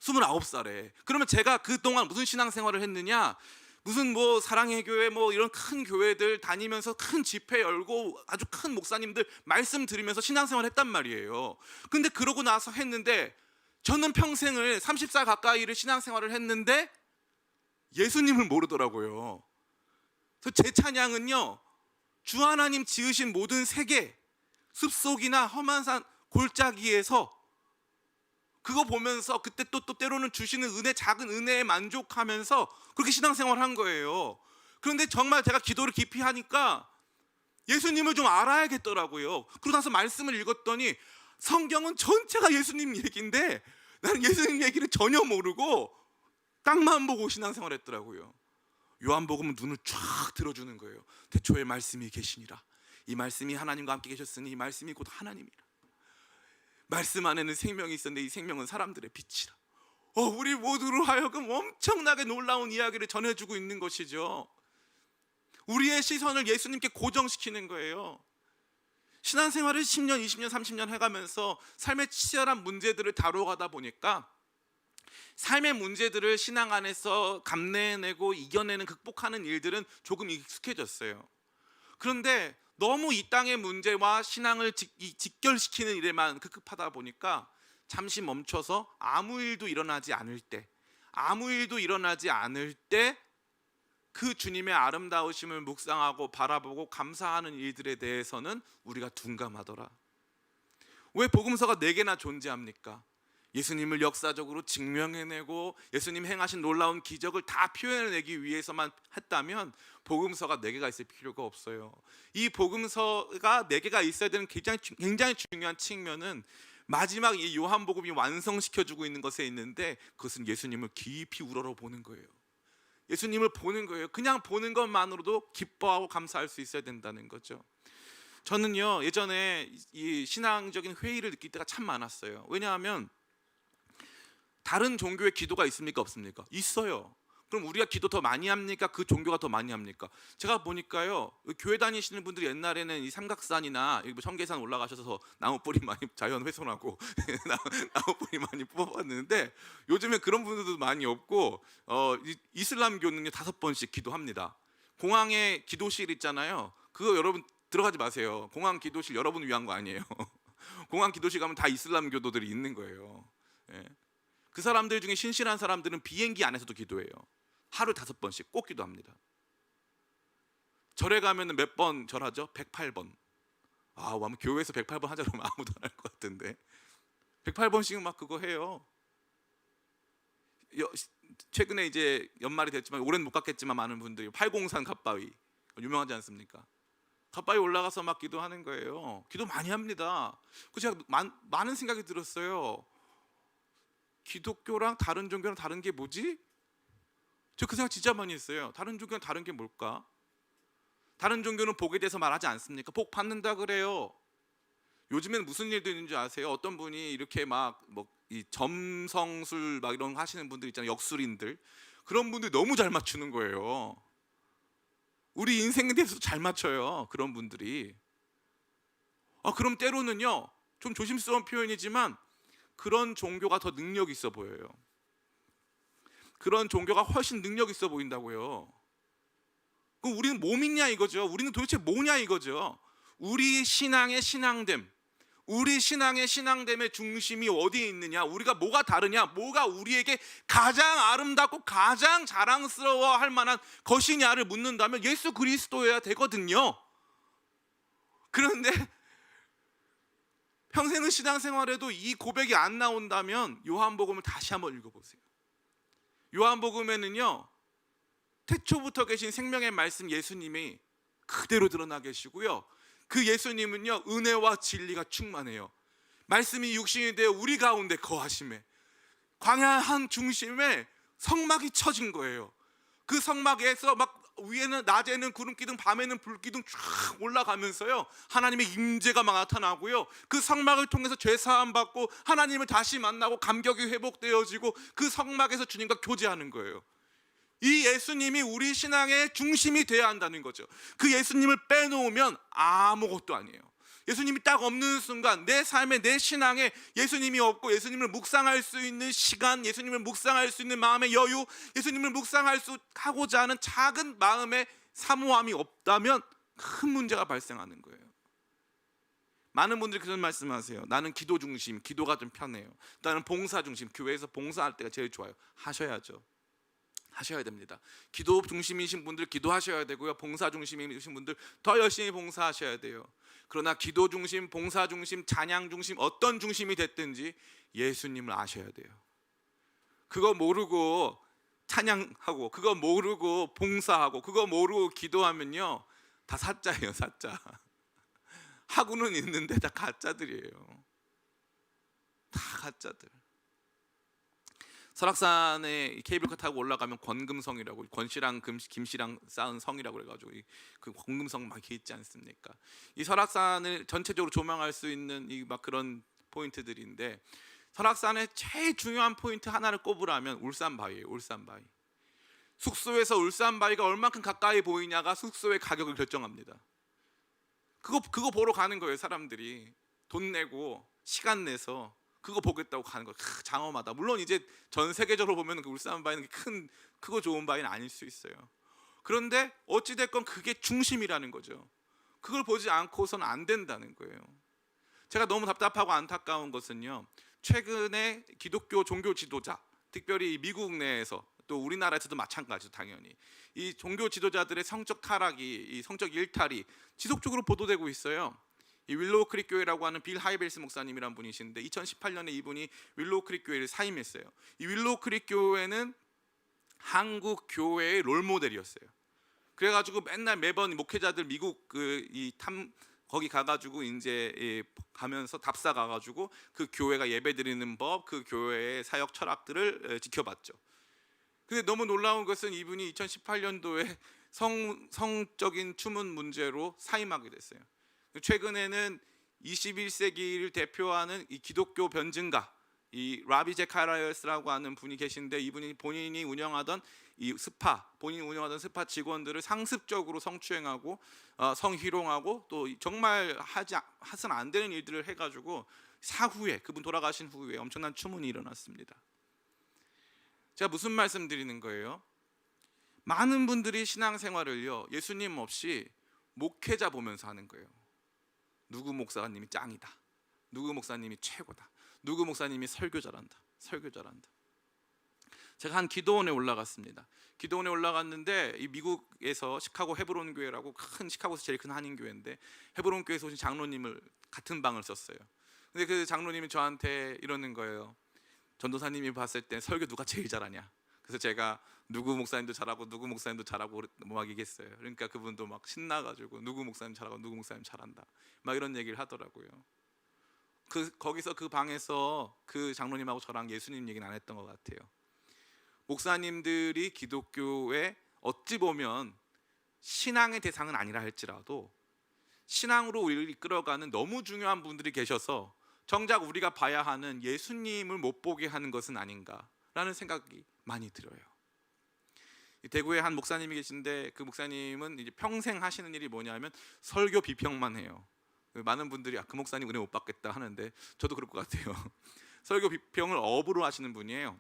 29살에. 그러면 제가 그동안 무슨 신앙생활을 했느냐, 무슨 뭐 사랑의 교회 뭐 이런 큰 교회들 다니면서 큰 집회 열고 아주 큰 목사님들 말씀 들으면서 신앙생활 했단 말이에요. 근데 그러고 나서 했는데, 저는 평생을 30살 가까이를 신앙생활을 했는데 예수님을 모르더라고요. 그래서 제 찬양은요, 주 하나님 지으신 모든 세계, 숲속이나 험한 산 골짜기에서 그거 보면서 그때 또 때로는 주시는 은혜, 작은 은혜에 만족하면서 그렇게 신앙생활을 한 거예요. 그런데 정말 제가 기도를 깊이 하니까 예수님을 좀 알아야겠더라고요. 그러고 나서 말씀을 읽었더니 성경은 전체가 예수님 얘기인데 나는 예수님 얘기를 전혀 모르고 땅만 보고 신앙생활 했더라고요. 요한복음은 눈을 쫙 들어주는 거예요. 태초에 말씀이 계시니라. 이 말씀이 하나님과 함께 계셨으니 이 말씀이 곧 하나님이라. 말씀 안에는 생명이 있었는데 이 생명은 사람들의 빛이라. 우리 모두로 하여금 엄청나게 놀라운 이야기를 전해주고 있는 것이죠. 우리의 시선을 예수님께 고정시키는 거예요. 신앙생활을 10년, 20년, 30년 해가면서 삶의 치열한 문제들을 다뤄가다 보니까 삶의 문제들을 신앙 안에서 감내해내고 이겨내는, 극복하는 일들은 조금 익숙해졌어요. 그런데 너무 이 땅의 문제와 신앙을 직결시키는 일에만 급급하다 보니까 잠시 멈춰서 아무 일도 일어나지 않을 때 그 주님의 아름다우심을 묵상하고 바라보고 감사하는 일들에 대해서는 우리가 둔감하더라. 왜 복음서가 4개나 존재합니까? 예수님을 역사적으로 증명해내고 예수님 행하신 놀라운 기적을 다 표현해내기 위해서만 했다면 복음서가 4개가 있을 필요가 없어요. 이 복음서가 4개가 있어야 되는 굉장히 중요한 측면은 마지막 이 요한복음이 완성시켜주고 있는 것에 있는데, 그것은 예수님을 깊이 우러러보는 거예요. 예수님을 보는 거예요. 그냥 보는 것만으로도 기뻐하고 감사할 수 있어야 된다는 거죠. 저는요, 예전에 이 신앙적인 회의를 느낄 때가 참 많았어요. 왜냐하면 다른 종교의 기도가 있습니까, 없습니까? 있어요. 그럼 우리가 기도 더 많이 합니까? 그 종교가 더 많이 합니까? 제가 보니까요, 교회 다니시는 분들이 옛날에는 이 삼각산이나 청계산 올라가셔서 나무뿌리 많이 자연 훼손하고 나무뿌리 많이 뽑아봤는데, 요즘에 그런 분들도 많이 없고, 이슬람교는요 5번씩 기도합니다. 공항에 기도실 있잖아요. 그거 여러분 들어가지 마세요. 공항 기도실 여러분을 위한 거 아니에요. 공항 기도실 가면 다 이슬람 교도들이 있는 거예요. 예. 그 사람들 중에 신실한 사람들은 비행기 안에서도 기도해요. 하루 5번씩 꼭 기도합니다. 절에 가면 몇 번 절하죠? 108번. 아마 교회에서 108번 하자 그러면 아무도 안 할 것 같은데 108번씩은 막 그거 해요. 최근에 이제 연말이 됐지만 올해는 못 갔겠지만 많은 분들이 팔공산 갓바위 유명하지 않습니까? 갓바위 올라가서 막 기도하는 거예요. 기도 많이 합니다. 그래서 제가 많은 생각이 들었어요. 기독교랑 다른 종교랑 다른 게 뭐지? 저 그 생각 진짜 많이 했어요. 다른 종교랑 다른 게 뭘까? 다른 종교는 복에 대해서 말하지 않습니까? 복 받는다 그래요. 요즘에는 무슨 일도 있는지 아세요? 어떤 분이 이렇게 막 이 점성술 막 이런 거 하시는 분들 있잖아요. 역술인들. 그런 분들이 너무 잘 맞추는 거예요. 우리 인생에 대해서 잘 맞춰요. 그런 분들이. 그럼 때로는요, 좀 조심스러운 표현이지만 그런 종교가 더 능력 있어 보여요. 그런 종교가 훨씬 능력 있어 보인다고요. 그럼 우리는 뭐 믿냐 이거죠. 우리는 도대체 뭐냐 이거죠. 우리 신앙의 신앙됨, 우리 신앙의 신앙됨의 중심이 어디에 있느냐, 우리가 뭐가 다르냐, 뭐가 우리에게 가장 아름답고 가장 자랑스러워할 만한 것이냐를 묻는다면 예수 그리스도여야 되거든요. 그런데 평생의 신앙생활에도 이 고백이 안 나온다면 요한복음을 다시 한번 읽어보세요. 요한복음에는요, 태초부터 계신 생명의 말씀 예수님이 그대로 드러나 계시고요, 그 예수님은요 은혜와 진리가 충만해요. 말씀이 육신이 되어 우리 가운데 거하심에, 광야 한 중심에 성막이 쳐진 거예요. 그 성막에서 막 위에는 낮에는 구름기둥, 밤에는 불기둥 쫙 올라가면서요 하나님의 임재가 막 나타나고요, 그 성막을 통해서 죄 사함 받고 하나님을 다시 만나고 감격이 회복되어지고 그 성막에서 주님과 교제하는 거예요. 이 예수님이 우리 신앙의 중심이 돼야 한다는 거죠. 그 예수님을 빼놓으면 아무것도 아니에요. 예수님이 딱 없는 순간 내 삶에, 내 신앙에 예수님이 없고 예수님을 묵상할 수 있는 시간, 예수님을 묵상할 수 있는 마음의 여유, 예수님을 하고자 하는 작은 마음의 사모함이 없다면 큰 문제가 발생하는 거예요. 많은 분들이 그런 말씀하세요. 나는 기도 중심, 기도가 좀 편해요. 나는 봉사 중심, 교회에서 봉사할 때가 제일 좋아요. 하셔야죠. 하셔야 됩니다. 기도 중심이신 분들 기도하셔야 되고요, 봉사 중심이신 분들 더 열심히 봉사하셔야 돼요. 그러나 기도 중심, 봉사 중심, 찬양 중심, 어떤 중심이 됐든지 예수님을 아셔야 돼요. 그거 모르고 찬양하고, 그거 모르고 봉사하고, 그거 모르고 기도하면요 다 사짜예요. 사짜. 하고는 있는데 다 가짜들이에요. 다 가짜들. 설악산에 케이블카 타고 올라가면 권금성이라고, 권씨랑 김씨랑 쌓은 성이라고 그래가지고 그 권금성 막 있지 않습니까? 이 설악산을 전체적으로 조망할 수 있는 이 막 그런 포인트들인데, 설악산의 제일 중요한 포인트 하나를 꼽으라면 울산바위예요. 울산바위. 숙소에서 울산바위가 얼만큼 가까이 보이냐가 숙소의 가격을 결정합니다. 그거 보러 가는 거예요. 사람들이 돈 내고 시간 내서 그거 보겠다고 가는 거예요. 장엄하다. 물론 이제 전 세계적으로 보면 그 울산바위는 크고 좋은 바위는 아닐 수 있어요. 그런데 어찌 됐건 그게 중심이라는 거죠. 그걸 보지 않고서는 안 된다는 거예요. 제가 너무 답답하고 안타까운 것은요, 최근에 기독교 종교 지도자, 특별히 미국 내에서 또 우리나라에서도 마찬가지죠. 당연히 이 종교 지도자들의 성적 타락이, 이 성적 일탈이 지속적으로 보도되고 있어요. 이 윌로우 크릭 교회라고 하는 빌 하이벨스 목사님이란 분이신데 2018년에 이분이 윌로우 크릭 교회를 사임했어요. 이 윌로우 크릭 교회는 한국 교회의 롤 모델이었어요. 그래가지고 맨날 매번 목회자들 미국 거기 가가지고 이제 가면서 답사 가가지고 그 교회가 예배드리는 법, 그 교회의 사역 철학들을 지켜봤죠. 근데 너무 놀라운 것은 이분이 2018년도에 성적인 추문 문제로 사임하게 됐어요. 최근에는 21세기를 대표하는 이 기독교 변증가, 이 라비 제카리아스라고 하는 분이 계신데, 이분이 본인이 운영하던 스파 직원들을 상습적으로 성추행하고 성희롱하고 또 정말 하선 안 되는 일들을 해가지고 사후에, 그분 돌아가신 후에 엄청난 추문이 일어났습니다. 제가 무슨 말씀 드리는 거예요? 많은 분들이 신앙생활을요, 예수님 없이 목회자 보면서 하는 거예요. 누구 목사님이 짱이다, 누구 목사님이 최고다, 누구 목사님이 설교 잘한다. 제가 한 기도원에 올라갔습니다. 기도원에 올라갔는데 이 미국에서 시카고 헤브론 교회라고 시카고에서 제일 큰 한인 교회인데, 헤브론 교회에서 오신 장로님을 같은 방을 썼어요. 근데 그 장로님이 저한테 이러는 거예요. 전도사님이 봤을 때 설교 누가 제일 잘하냐. 그래서 제가 누구 목사님도 잘하고 누구 목사님도 잘하고 막 얘기했어요. 그러니까 그분도 막 신나가지고 누구 목사님 잘하고 누구 목사님 잘한다 막 이런 얘기를 하더라고요. 거기서 그 방에서 그 장로님하고 저랑 예수님 얘기는 안 했던 것 같아요. 목사님들이 기독교에 어찌 보면 신앙의 대상은 아니라 할지라도 신앙으로 우리를 이끌어가는 너무 중요한 분들이 계셔서 정작 우리가 봐야 하는 예수님을 못 보게 하는 것은 아닌가라는 생각이 많이 들어요. 대구에 한 목사님이 계신데, 그 목사님은 이제 평생 하시는 일이 뭐냐면 설교 비평만 해요. 많은 분들이 그 목사님 은혜 못 받겠다 하는데 저도 그럴 것 같아요. 설교 비평을 업으로 하시는 분이에요.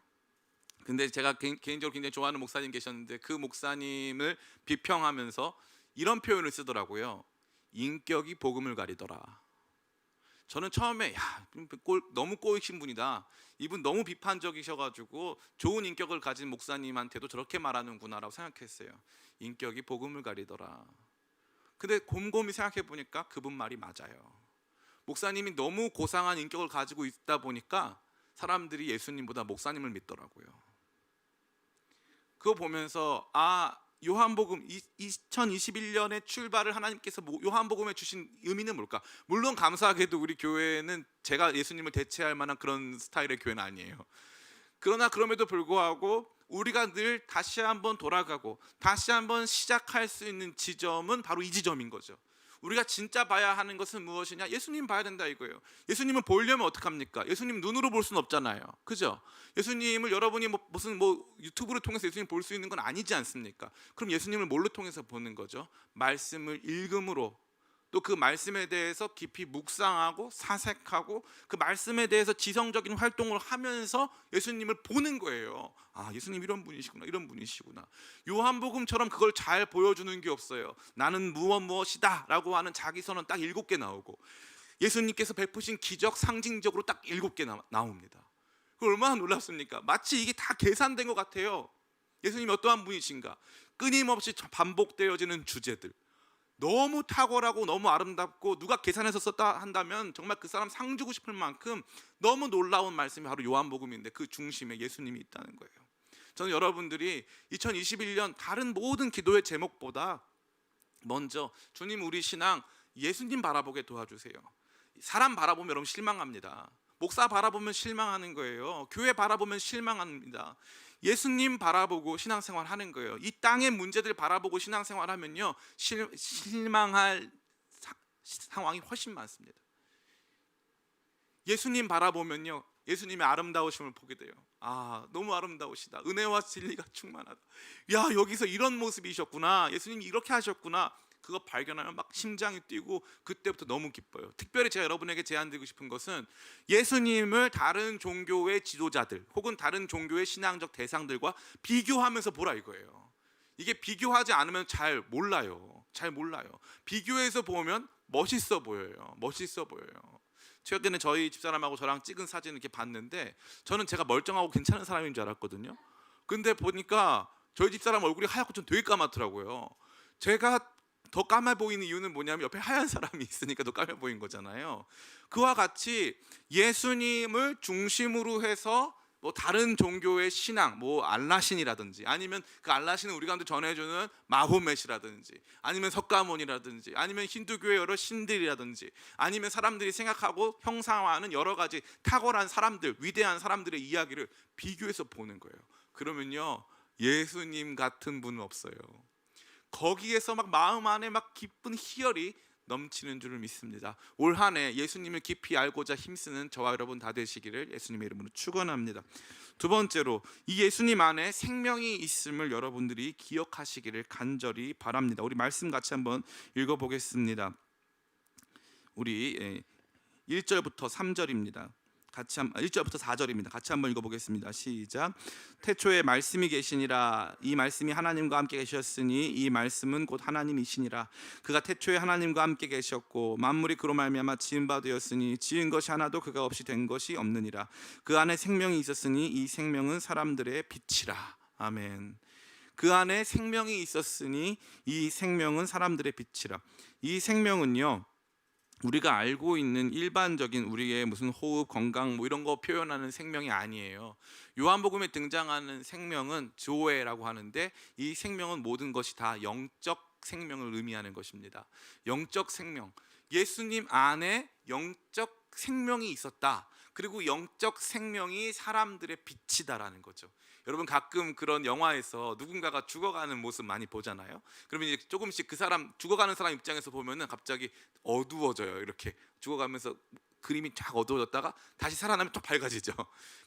근데 제가 개인적으로 굉장히 좋아하는 목사님 계셨는데, 그 목사님을 비평하면서 이런 표현을 쓰더라고요. 인격이 복음을 가리더라. 저는 처음에 너무 꼬이신 분이다, 이분 너무 비판적이셔가지고 좋은 인격을 가진 목사님한테도 저렇게 말하는구나라고 생각했어요. 인격이 복음을 가리더라. 근데 곰곰이 생각해 보니까 그분 말이 맞아요. 목사님이 너무 고상한 인격을 가지고 있다 보니까 사람들이 예수님보다 목사님을 믿더라고요. 그거 보면서 요한복음 2021년에 출발을 하나님께서 요한복음에 주신 의미는 뭘까? 물론 감사하게도 우리 교회는 제가 예수님을 대체할 만한 그런 스타일의 교회는 아니에요. 그러나 그럼에도 불구하고 우리가 늘 다시 한번 돌아가고 다시 한번 시작할 수 있는 지점은 바로 이 지점인 거죠. 우리가 진짜 봐야 하는 것은 무엇이냐? 예수님 봐야 된다 이거예요. 예수님을 보려면 어떡합니까? 예수님 눈으로 볼 수는 없잖아요. 그죠? 예수님을 여러분이 무슨 유튜브를 통해서 예수님 볼 수 있는 건 아니지 않습니까? 그럼 예수님을 뭘로 통해서 보는 거죠? 말씀을 읽음으로, 또 그 말씀에 대해서 깊이 묵상하고 사색하고 그 말씀에 대해서 지성적인 활동을 하면서 예수님을 보는 거예요. 예수님 이런 분이시구나, 이런 분이시구나. 요한복음처럼 그걸 잘 보여주는 게 없어요. 나는 무엇이다 라고 하는 자기선언 딱 7개 나오고, 예수님께서 베푸신 기적 상징적으로 딱 7개 나옵니다. 그 얼마나 놀랍습니까? 마치 이게 다 계산된 것 같아요. 예수님이 어떠한 분이신가, 끊임없이 반복되어지는 주제들, 너무 탁월하고 너무 아름답고 누가 계산해서 썼다 한다면 정말 그 사람 상 주고 싶을 만큼 너무 놀라운 말씀이 바로 요한복음인데, 그 중심에 예수님이 있다는 거예요. 저는 여러분들이 2021년 다른 모든 기도의 제목보다 먼저 주님, 우리 신앙 예수님 바라보게 도와주세요. 사람 바라보면 여러분 실망합니다. 목사 바라보면 실망하는 거예요. 교회 바라보면 실망합니다. 예수님 바라보고 신앙생활 하는 거예요. 이 땅의 문제들 바라보고 신앙생활 하면요, 실망할 상황이 훨씬 많습니다. 예수님 바라보면요, 예수님의 아름다우심을 보게 돼요. 너무 아름다우시다, 은혜와 진리가 충만하다, 여기서 이런 모습이셨구나, 예수님이 이렇게 하셨구나, 그거 발견하면 막 심장이 뛰고 그때부터 너무 기뻐요. 특별히 제가 여러분에게 제안드리고 싶은 것은 예수님을 다른 종교의 지도자들 혹은 다른 종교의 신앙적 대상들과 비교하면서 보라 이거예요. 이게 비교하지 않으면 잘 몰라요. 비교해서 보면 멋있어 보여요. 최근에 저희 집사람하고 저랑 찍은 사진 이렇게 봤는데, 저는 제가 멀쩡하고 괜찮은 사람인 줄 알았거든요. 근데 보니까 저희 집사람 얼굴이 하얗고 좀 되게 까맣더라고요. 제가 더 까매 보이는 이유는 뭐냐면 옆에 하얀 사람이 있으니까 더 까매 보인 거잖아요. 그와 같이 예수님을 중심으로 해서 뭐 다른 종교의 신앙, 뭐 알라신이라든지 아니면 그 알라신은 우리 가운데 전해주는 마호멧이라든지 아니면 석가모니라든지 아니면 힌두교의 여러 신들이라든지 아니면 사람들이 생각하고 형상화하는 여러 가지 탁월한 사람들, 위대한 사람들의 이야기를 비교해서 보는 거예요. 그러면요, 예수님 같은 분은 없어요. 거기에서 막 마음 안에 막 기쁜 희열이 넘치는 줄을 믿습니다. 올 한 해 예수님을 깊이 알고자 힘쓰는 저와 여러분 다 되시기를 예수님의 이름으로 축원합니다. 두 번째로, 이 예수님 안에 생명이 있음을 여러분들이 기억하시기를 간절히 바랍니다. 우리 말씀 같이 한번 읽어보겠습니다. 우리 1절부터 3절입니다. 1절부터 4절입니다. 같이 한번 읽어보겠습니다. 시작. 태초에 말씀이 계시니라. 이 말씀이 하나님과 함께 계셨으니 이 말씀은 곧 하나님이시니라. 그가 태초에 하나님과 함께 계셨고 만물이 그로 말미암아 지은 바 되었으니 지은 것이 하나도 그가 없이 된 것이 없느니라. 그 안에 생명이 있었으니 이 생명은 사람들의 빛이라. 아멘. 그 안에 생명이 있었으니 이 생명은 사람들의 빛이라. 이 생명은요, 우리가 알고 있는 일반적인 우리의 무슨 호흡, 건강 뭐 이런 거 표현하는 생명이 아니에요. 요한복음에 등장하는 생명은 조에라고 하는데, 이 생명은 모든 것이 다 영적 생명을 의미하는 것입니다. 영적 생명, 예수님 안에 영적 생명이 있었다. 그리고 영적 생명이 사람들의 빛이다라는 거죠. 여러분, 가끔 그런 영화에서 누군가가 죽어가는 모습 많이 보잖아요. 그러면 이제 조금씩 그 사람, 죽어가는 사람 입장에서 보면은 갑자기 어두워져요. 이렇게 죽어가면서 그림이 쫙 어두워졌다가 다시 살아나면 또 밝아지죠.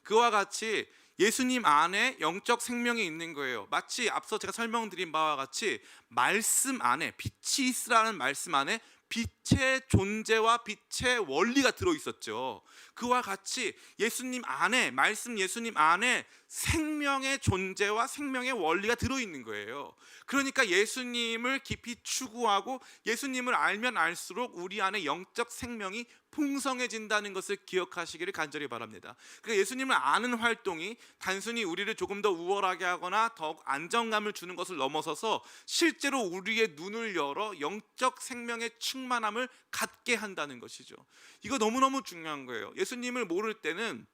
그와 같이 예수님 안에 영적 생명이 있는 거예요. 마치 앞서 제가 설명드린 바와 같이 말씀 안에, 빛이 있으라는 말씀 안에 빛의 존재와 빛의 원리가 들어있었죠. 그와 같이 예수님 안에, 말씀 예수님 안에 생명의 존재와 생명의 원리가 들어있는 거예요. 그러니까 예수님을 깊이 추구하고 예수님을 알면 알수록 우리 안에 영적 생명이 풍성해진다는 것을 기억하시기를 간절히 바랍니다. 그러니까 예수님을 아는 활동이 단순히 우리를 조금 더 우월하게 하거나 더욱 안정감을 주는 것을 넘어서서 실제로 우리의 눈을 열어 영적 생명의 충만함을 갖게 한다는 것이죠. 이거 너무너무 중요한 거예요. 예수님을 모를 때는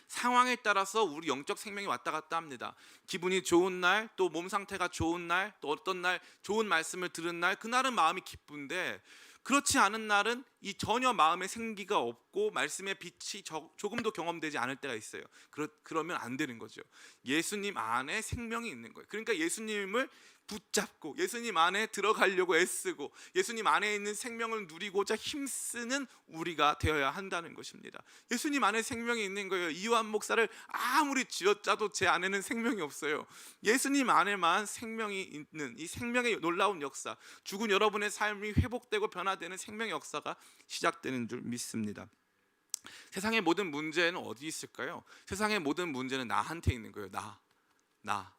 상황에 따라서 우리 영적 생명이 왔다 갔다 합니다. 기분이 좋은 날, 또 몸 상태가 좋은 날, 또 어떤 날 좋은 말씀을 들은 날, 그날은 마음이 기쁜데, 그렇지 않은 날은 이 전혀 마음에 생기가 없고 말씀의 빛이 조금도 경험되지 않을 때가 있어요. 그러면 안 되는 거죠. 예수님 안에 생명이 있는 거예요. 그러니까 예수님을 붙잡고 예수님 안에 들어가려고 애쓰고 예수님 안에 있는 생명을 누리고자 힘쓰는 우리가 되어야 한다는 것입니다. 예수님 안에 생명이 있는 거예요. 이완 목사를 아무리 쥐어짜도 제 안에는 생명이 없어요. 예수님 안에만 생명이 있는 이 생명의 놀라운 역사, 죽은 여러분의 삶이 회복되고 변화되는 생명의 역사가 시작되는 줄 믿습니다. 세상의 모든 문제는 어디 있을까요? 세상의 모든 문제는 나한테 있는 거예요. 나.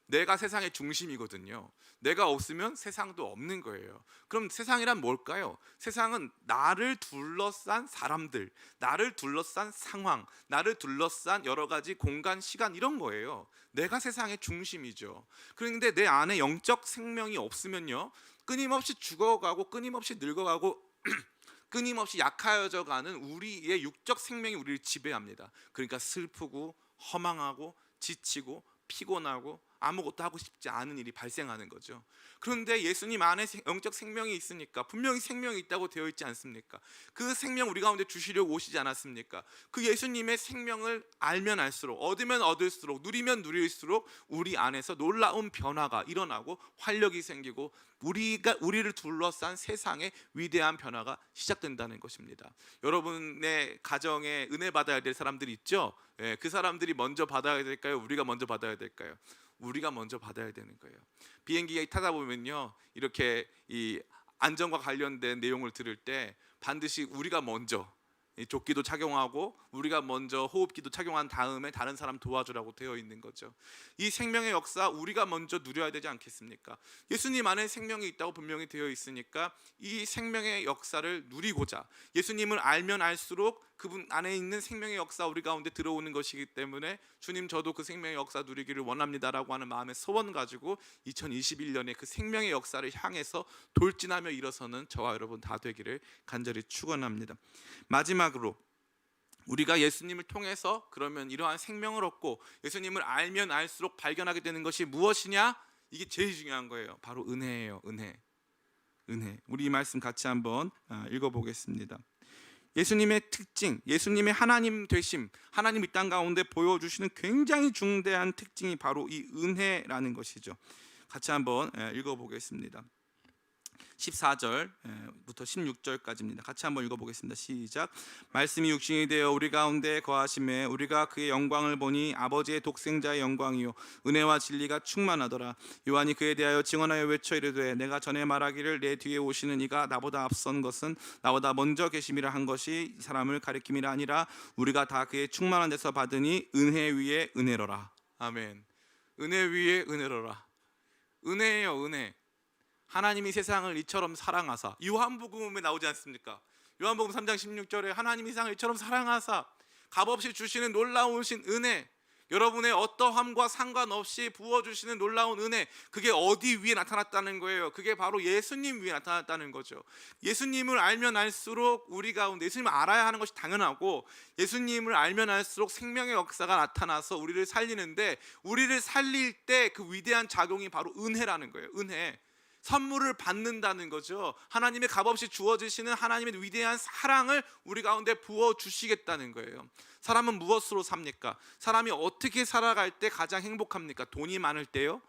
내가 세상의 중심이거든요. 내가 없으면 세상도 없는 거예요. 그럼 세상이란 뭘까요? 세상은 나를 둘러싼 사람들, 나를 둘러싼 상황, 나를 둘러싼 여러 가지 공간, 시간, 이런 거예요. 내가 세상의 중심이죠. 그런데 내 안에 영적 생명이 없으면요, 끊임없이 죽어가고 끊임없이 늙어가고 끊임없이 약해져 가는 우리의 육적 생명이 우리를 지배합니다. 그러니까 슬프고 허망하고 지치고 피곤하고 아무것도 하고 싶지 않은 일이 발생하는 거죠. 그런데 예수님 안에 영적 생명이 있으니까, 분명히 생명이 있다고 되어 있지 않습니까? 그 생명 우리 가운데 주시려고 오시지 않았습니까? 그 예수님의 생명을 알면 알수록, 얻으면 얻을수록, 누리면 누릴수록 우리 안에서 놀라운 변화가 일어나고 활력이 생기고 우리를 둘러싼 세상의 위대한 변화가 시작된다는 것입니다. 여러분의 가정에 은혜 받아야 될 사람들이 있죠? 그 사람들이 먼저 받아야 될까요? 우리가 먼저 받아야 될까요? 우리가 먼저 받아야 되는 거예요. 비행기에 타다 보면요, 이렇게 이 안전과 관련된 내용을 들을 때 반드시 우리가 먼저 이 조끼도 착용하고 우리가 먼저 호흡기도 착용한 다음에 다른 사람 도와주라고 되어 있는 거죠. 이 생명의 역사 우리가 먼저 누려야 되지 않겠습니까? 예수님 안에 생명이 있다고 분명히 되어 있으니까 이 생명의 역사를 누리고자, 예수님을 알면 알수록 그분 안에 있는 생명의 역사 우리 가운데 들어오는 것이기 때문에 주님 저도 그 생명의 역사 누리기를 원합니다라고 하는 마음의 소원 가지고 2021년에 그 생명의 역사를 향해서 돌진하며 일어서는 저와 여러분 다 되기를 간절히 축원합니다. 마지막으로 우리가 예수님을 통해서 그러면 이러한 생명을 얻고 예수님을 알면 알수록 발견하게 되는 것이 무엇이냐? 이게 제일 중요한 거예요. 바로 은혜예요. 은혜. 우리 이 말씀 같이 한번 읽어보겠습니다. 예수님의 특징, 예수님의 하나님 되심, 하나님 이 땅 가운데 보여주시는 굉장히 중대한 특징이 바로 이 은혜라는 것이죠. 같이 한번 읽어보겠습니다. 14절부터 16절까지입니다. 같이 한번 읽어보겠습니다. 시작. 말씀이 육신이 되어 우리 가운데 거하심에 우리가 그의 영광을 보니 아버지의 독생자의 영광이요 은혜와 진리가 충만하더라. 요한이 그에 대하여 증언하여 외쳐 이르되 내가 전에 말하기를 내 뒤에 오시는 이가 나보다 앞선 것은 나보다 먼저 계심이라 한 것이 이 사람을 가리킴이라 아니라 우리가 다 그의 충만한 데서 받으니 은혜 위에 은혜로라. 아멘. 은혜 위에 은혜로라. 은혜예요. 은혜. 하나님이 세상을 이처럼 사랑하사, 요한복음에 나오지 않습니까? 요한복음 3장 16절에 하나님이 세상을 이처럼 사랑하사 값없이 주시는 놀라우신 은혜, 여러분의 어떠함과 상관없이 부어주시는 놀라운 은혜, 그게 어디 위에 나타났다는 거예요? 그게 바로 예수님 위에 나타났다는 거죠. 예수님을 알면 알수록 우리 가운데, 예수님을 알아야 하는 것이 당연하고 예수님을 알면 알수록 생명의 역사가 나타나서 우리를 살리는데, 우리를 살릴 때 그 위대한 작용이 바로 은혜라는 거예요. 은혜. 선물을 받는다는 거죠. 하나님의 값없이 주어지시는 하나님의 위대한 사랑을 우리 가운데 부어주시겠다는 거예요. 사람은 무엇으로 삽니까? 사람이 어떻게 살아갈 때 가장 행복합니까? 돈이 많을 때요?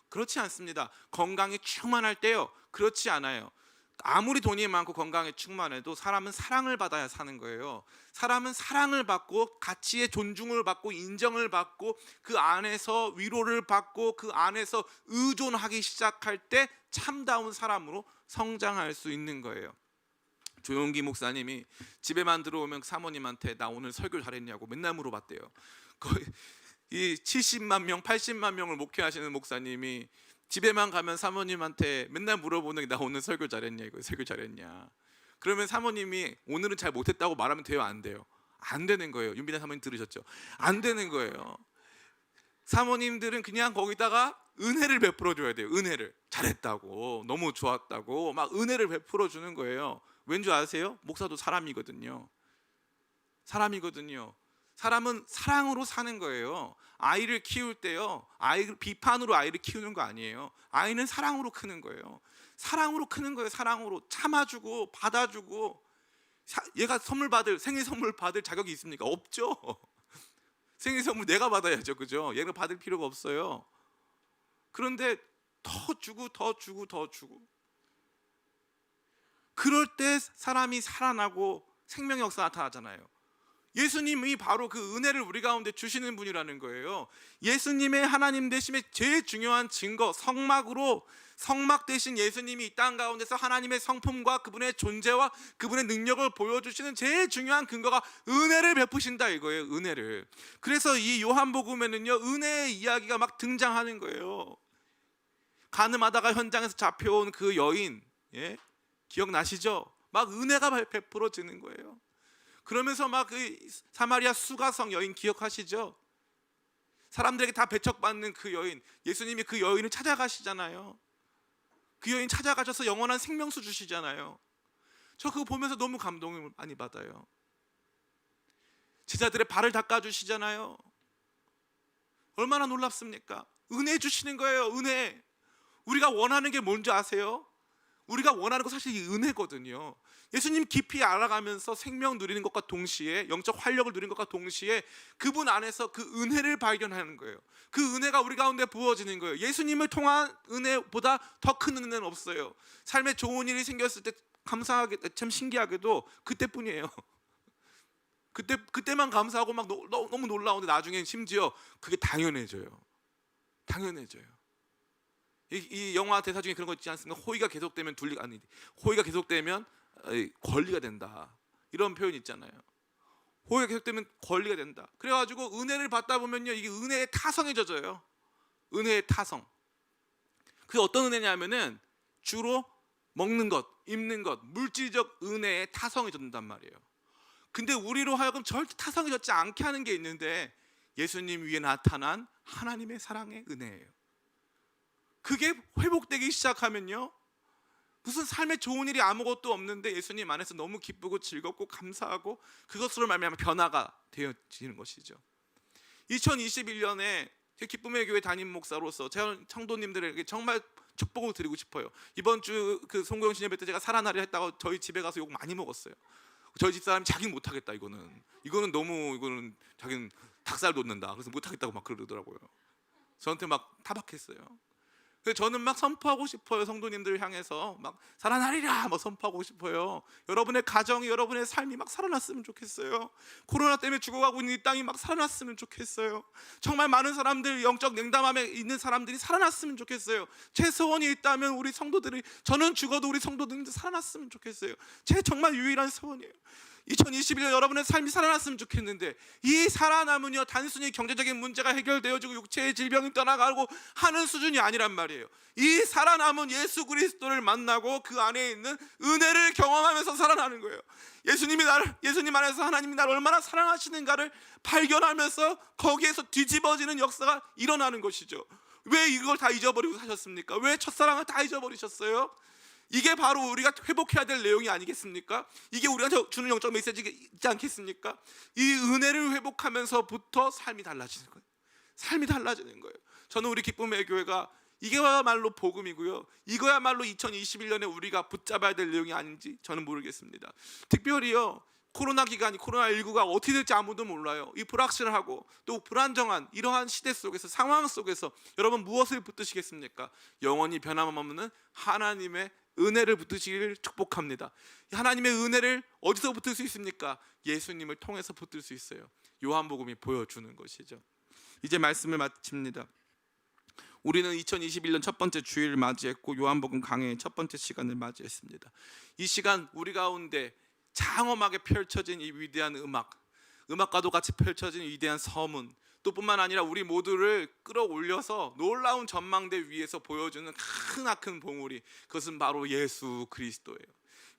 그렇지 않습니다. 건강이 충만할 때요? 그렇지 않아요. 아무리 돈이 많고 건강에 충만해도 사람은 사랑을 받아야 사는 거예요. 사람은 사랑을 받고 가치의 존중을 받고 인정을 받고 그 안에서 위로를 받고 그 안에서 의존하기 시작할 때 참다운 사람으로 성장할 수 있는 거예요. 조용기 목사님이 집에만 들어오면 사모님한테 나 오늘 설교 잘했냐고 맨날 물어봤대요. 거의 이 70만 명, 80만 명을 목회하시는 목사님이 집에만 가면 사모님한테 맨날 물어보는 게 나 오늘 설교 잘했냐, 이거 설교 잘했냐. 그러면 사모님이 오늘은 잘 못했다고 말하면 돼요, 안 돼요? 안 되는 거예요. 윤비나 사모님 들으셨죠? 안 되는 거예요. 사모님들은 그냥 거기다가 은혜를 베풀어 줘야 돼요. 은혜를. 잘했다고, 너무 좋았다고 막 은혜를 베풀어 주는 거예요. 왠지 아세요? 목사도 사람이거든요. 사람은 사랑으로 사는 거예요. 아이를 키울 때요, 비판으로 아이를 키우는 거 아니에요. 아이는 사랑으로 크는 거예요. 사랑으로 참아주고 받아주고. 얘가 생일 선물 받을 자격이 있습니까? 없죠. 생일 선물 내가 받아야죠, 그죠? 얘가 받을 필요가 없어요. 그런데 더 주고 그럴 때 사람이 살아나고 생명의 역사 나타나잖아요. 예수님이 바로 그 은혜를 우리 가운데 주시는 분이라는 거예요. 예수님의 하나님 되심의 제일 중요한 증거, 성막 되신 예수님이 이 땅 가운데서 하나님의 성품과 그분의 존재와 그분의 능력을 보여주시는 제일 중요한 근거가 은혜를 베푸신다 이거예요. 은혜를. 그래서 이 요한복음에는요, 은혜의 이야기가 막 등장하는 거예요. 간음하다가 현장에서 잡혀온 그 여인, 기억나시죠? 막 은혜가 베풀어지는 거예요. 그러면서 막 그 사마리아 수가성 여인 기억하시죠? 사람들에게 다 배척받는 그 여인, 예수님이 그 여인을 찾아가시잖아요. 그 여인 찾아가셔서 영원한 생명수 주시잖아요. 저 그거 보면서 너무 감동을 많이 받아요. 제자들의 발을 닦아주시잖아요. 얼마나 놀랍습니까? 은혜 주시는 거예요. 은혜. 우리가 원하는 게 뭔지 아세요? 우리가 원하는 거 사실 이 은혜거든요. 예수님 깊이 알아가면서 생명 누리는 것과 동시에, 영적 활력을 누리는 것과 동시에 그분 안에서 그 은혜를 발견하는 거예요. 그 은혜가 우리 가운데 부어지는 거예요. 예수님을 통한 은혜보다 더 큰 은혜는 없어요. 삶에 좋은 일이 생겼을 때 감사하게, 참 신기하게도 그때뿐이에요. 그때만 감사하고 막 너무 놀라운데 나중엔 심지어 그게 당연해져요. 이 영화 대사 중에 그런 거 있지 않습니까? 호의가 계속되면 권리가 된다, 이런 표현 있잖아요. 호의가 계속되면 권리가 된다. 그래가지고 은혜를 받다 보면요, 이게 은혜의 타성에 젖어요. 은혜의 타성. 그게 어떤 은혜냐면은 주로 먹는 것, 입는 것, 물질적 은혜의 타성에 젖는단 말이에요. 근데 우리로 하여금 절대 타성에 젖지 않게 하는 게 있는데, 예수님 위에 나타난 하나님의 사랑의 은혜예요. 그게 회복되기 시작하면요, 무슨 삶에 좋은 일이 아무것도 없는데 예수님 안에서 너무 기쁘고 즐겁고 감사하고 그것으로 말미암아 변화가 되어지는 것이죠. 2021년에 기쁨의 교회 담임 목사로서 제가 성도님들에게 정말 축복을 드리고 싶어요. 이번 주 그 송구영 신예배 때 제가 살아나려 했다고 저희 집에 가서 욕 많이 먹었어요. 저희 집사람이 자기는 못하겠다, 이거는 너무, 이거는 자기는 닭살 돋는다, 그래서 못하겠다고 막 그러더라고요. 저한테 막 타박했어요. 그래서 저는 막 선포하고 싶어요. 성도님들 향해서 막 살아나리라 막 선포하고 싶어요. 여러분의 가정이, 여러분의 삶이 막 살아났으면 좋겠어요. 코로나 때문에 죽어가고 있는 이 땅이 막 살아났으면 좋겠어요. 정말 많은 사람들, 영적 냉담함에 있는 사람들이 살아났으면 좋겠어요. 제 소원이 있다면 우리 성도들이, 저는 죽어도 우리 성도들이 살아났으면 좋겠어요. 제 정말 유일한 소원이에요. 2021년 여러분의 삶이 살아났으면 좋겠는데, 이 살아남은요 단순히 경제적인 문제가 해결되어지고 육체의 질병이 떠나가고 하는 수준이 아니란 말이에요. 이 살아남은 예수 그리스도를 만나고 그 안에 있는 은혜를 경험하면서 살아나는 거예요. 예수님 안에서 하나님이 나를 얼마나 사랑하시는가를 발견하면서 거기에서 뒤집어지는 역사가 일어나는 것이죠. 왜 이걸 다 잊어버리고 사셨습니까? 왜 첫사랑을 다 잊어버리셨어요? 이게 바로 우리가 회복해야 될 내용이 아니겠습니까? 이게 우리가 주는 영적 메시지가 있지 않겠습니까? 이 은혜를 회복하면서부터 삶이 달라지는 거예요. 삶이 달라지는 거예요. 저는 우리 기쁨의 교회가 이게야말로 복음이고요, 이거야말로 2021년에 우리가 붙잡아야 될 내용이 아닌지 저는 모르겠습니다. 특별히요, 코로나 기간이, 코로나19가 어떻게 될지 아무도 몰라요. 이 불확실하고 또 불안정한 이러한 시대 속에서, 상황 속에서 여러분 무엇을 붙드시겠습니까? 영원히 변함없는 하나님의 은혜를 붙드시기를 축복합니다. 하나님의 은혜를 어디서 붙들 수 있습니까? 예수님을 통해서 붙들 수 있어요. 요한복음이 보여주는 것이죠. 이제 말씀을 마칩니다. 우리는 2021년 첫 번째 주일을 맞이했고 요한복음 강해의 첫 번째 시간을 맞이했습니다. 이 시간 우리 가운데 장엄하게 펼쳐진 이 위대한 음악과도 같이 펼쳐진 위대한 서문, 또 뿐만 아니라 우리 모두를 끌어올려서 놀라운 전망대 위에서 보여주는 크나큰 봉우리, 그것은 바로 예수 그리스도예요.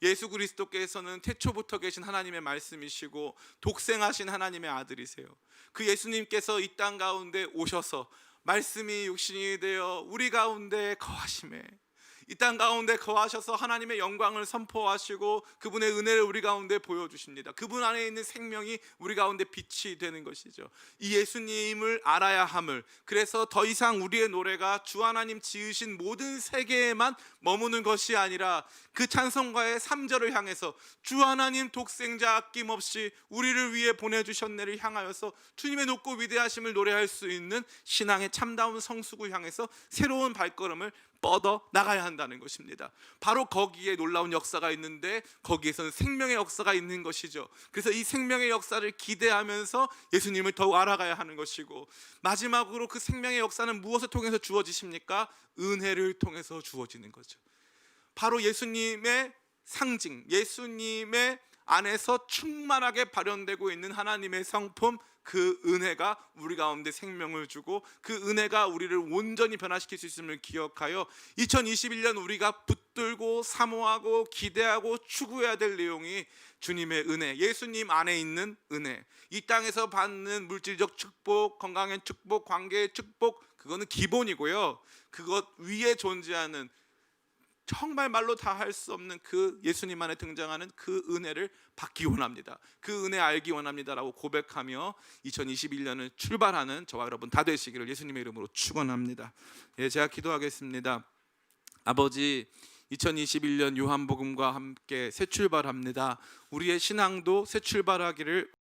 예수 그리스도께서는 태초부터 계신 하나님의 말씀이시고 독생하신 하나님의 아들이세요. 그 예수님께서 이 땅 가운데 오셔서 말씀이 육신이 되어 우리 가운데 거하심에, 이 땅 가운데 거하셔서 하나님의 영광을 선포하시고 그분의 은혜를 우리 가운데 보여주십니다. 그분 안에 있는 생명이 우리 가운데 빛이 되는 것이죠. 이 예수님을 알아야 함을, 그래서 더 이상 우리의 노래가 주 하나님 지으신 모든 세계에만 머무는 것이 아니라 그 찬송가의 3절을 향해서 주 하나님 독생자 아낌없이 우리를 위해 보내주셨네를 향하여서 주님의 높고 위대하심을 노래할 수 있는 신앙의 참다운 성숙을 향해서 새로운 발걸음을 뻗어 나가야 한다는 것입니다. 바로 거기에 놀라운 역사가 있는데, 거기에서는 생명의 역사가 있는 것이죠. 그래서 이 생명의 역사를 기대하면서 예수님을 더욱 알아가야 하는 것이고, 마지막으로 그 생명의 역사는 무엇을 통해서 주어지십니까? 은혜를 통해서 주어지는 거죠. 바로 예수님의 상징, 예수님의 안에서 충만하게 발현되고 있는 하나님의 성품, 그 은혜가 우리 가운데 생명을 주고 그 은혜가 우리를 온전히 변화시킬 수 있음을 기억하여 2021년 우리가 붙들고 사모하고 기대하고 추구해야 될 내용이 주님의 은혜, 예수님 안에 있는 은혜. 이 땅에서 받는 물질적 축복, 건강의 축복, 관계의 축복, 그거는 기본이고요, 그것 위에 존재하는 정말 말로 다 할 수 없는 그 예수님 안에 등장하는 그 은혜를 받기 원합니다. 그 은혜 알기 원합니다라고 고백하며 2021년을 출발하는 저와 여러분 다 되시기를 예수님의 이름으로 축원합니다. 예, 제가 기도하겠습니다. 아버지, 2021년 요한복음과 함께 새 출발합니다. 우리의 신앙도 새 출발하기를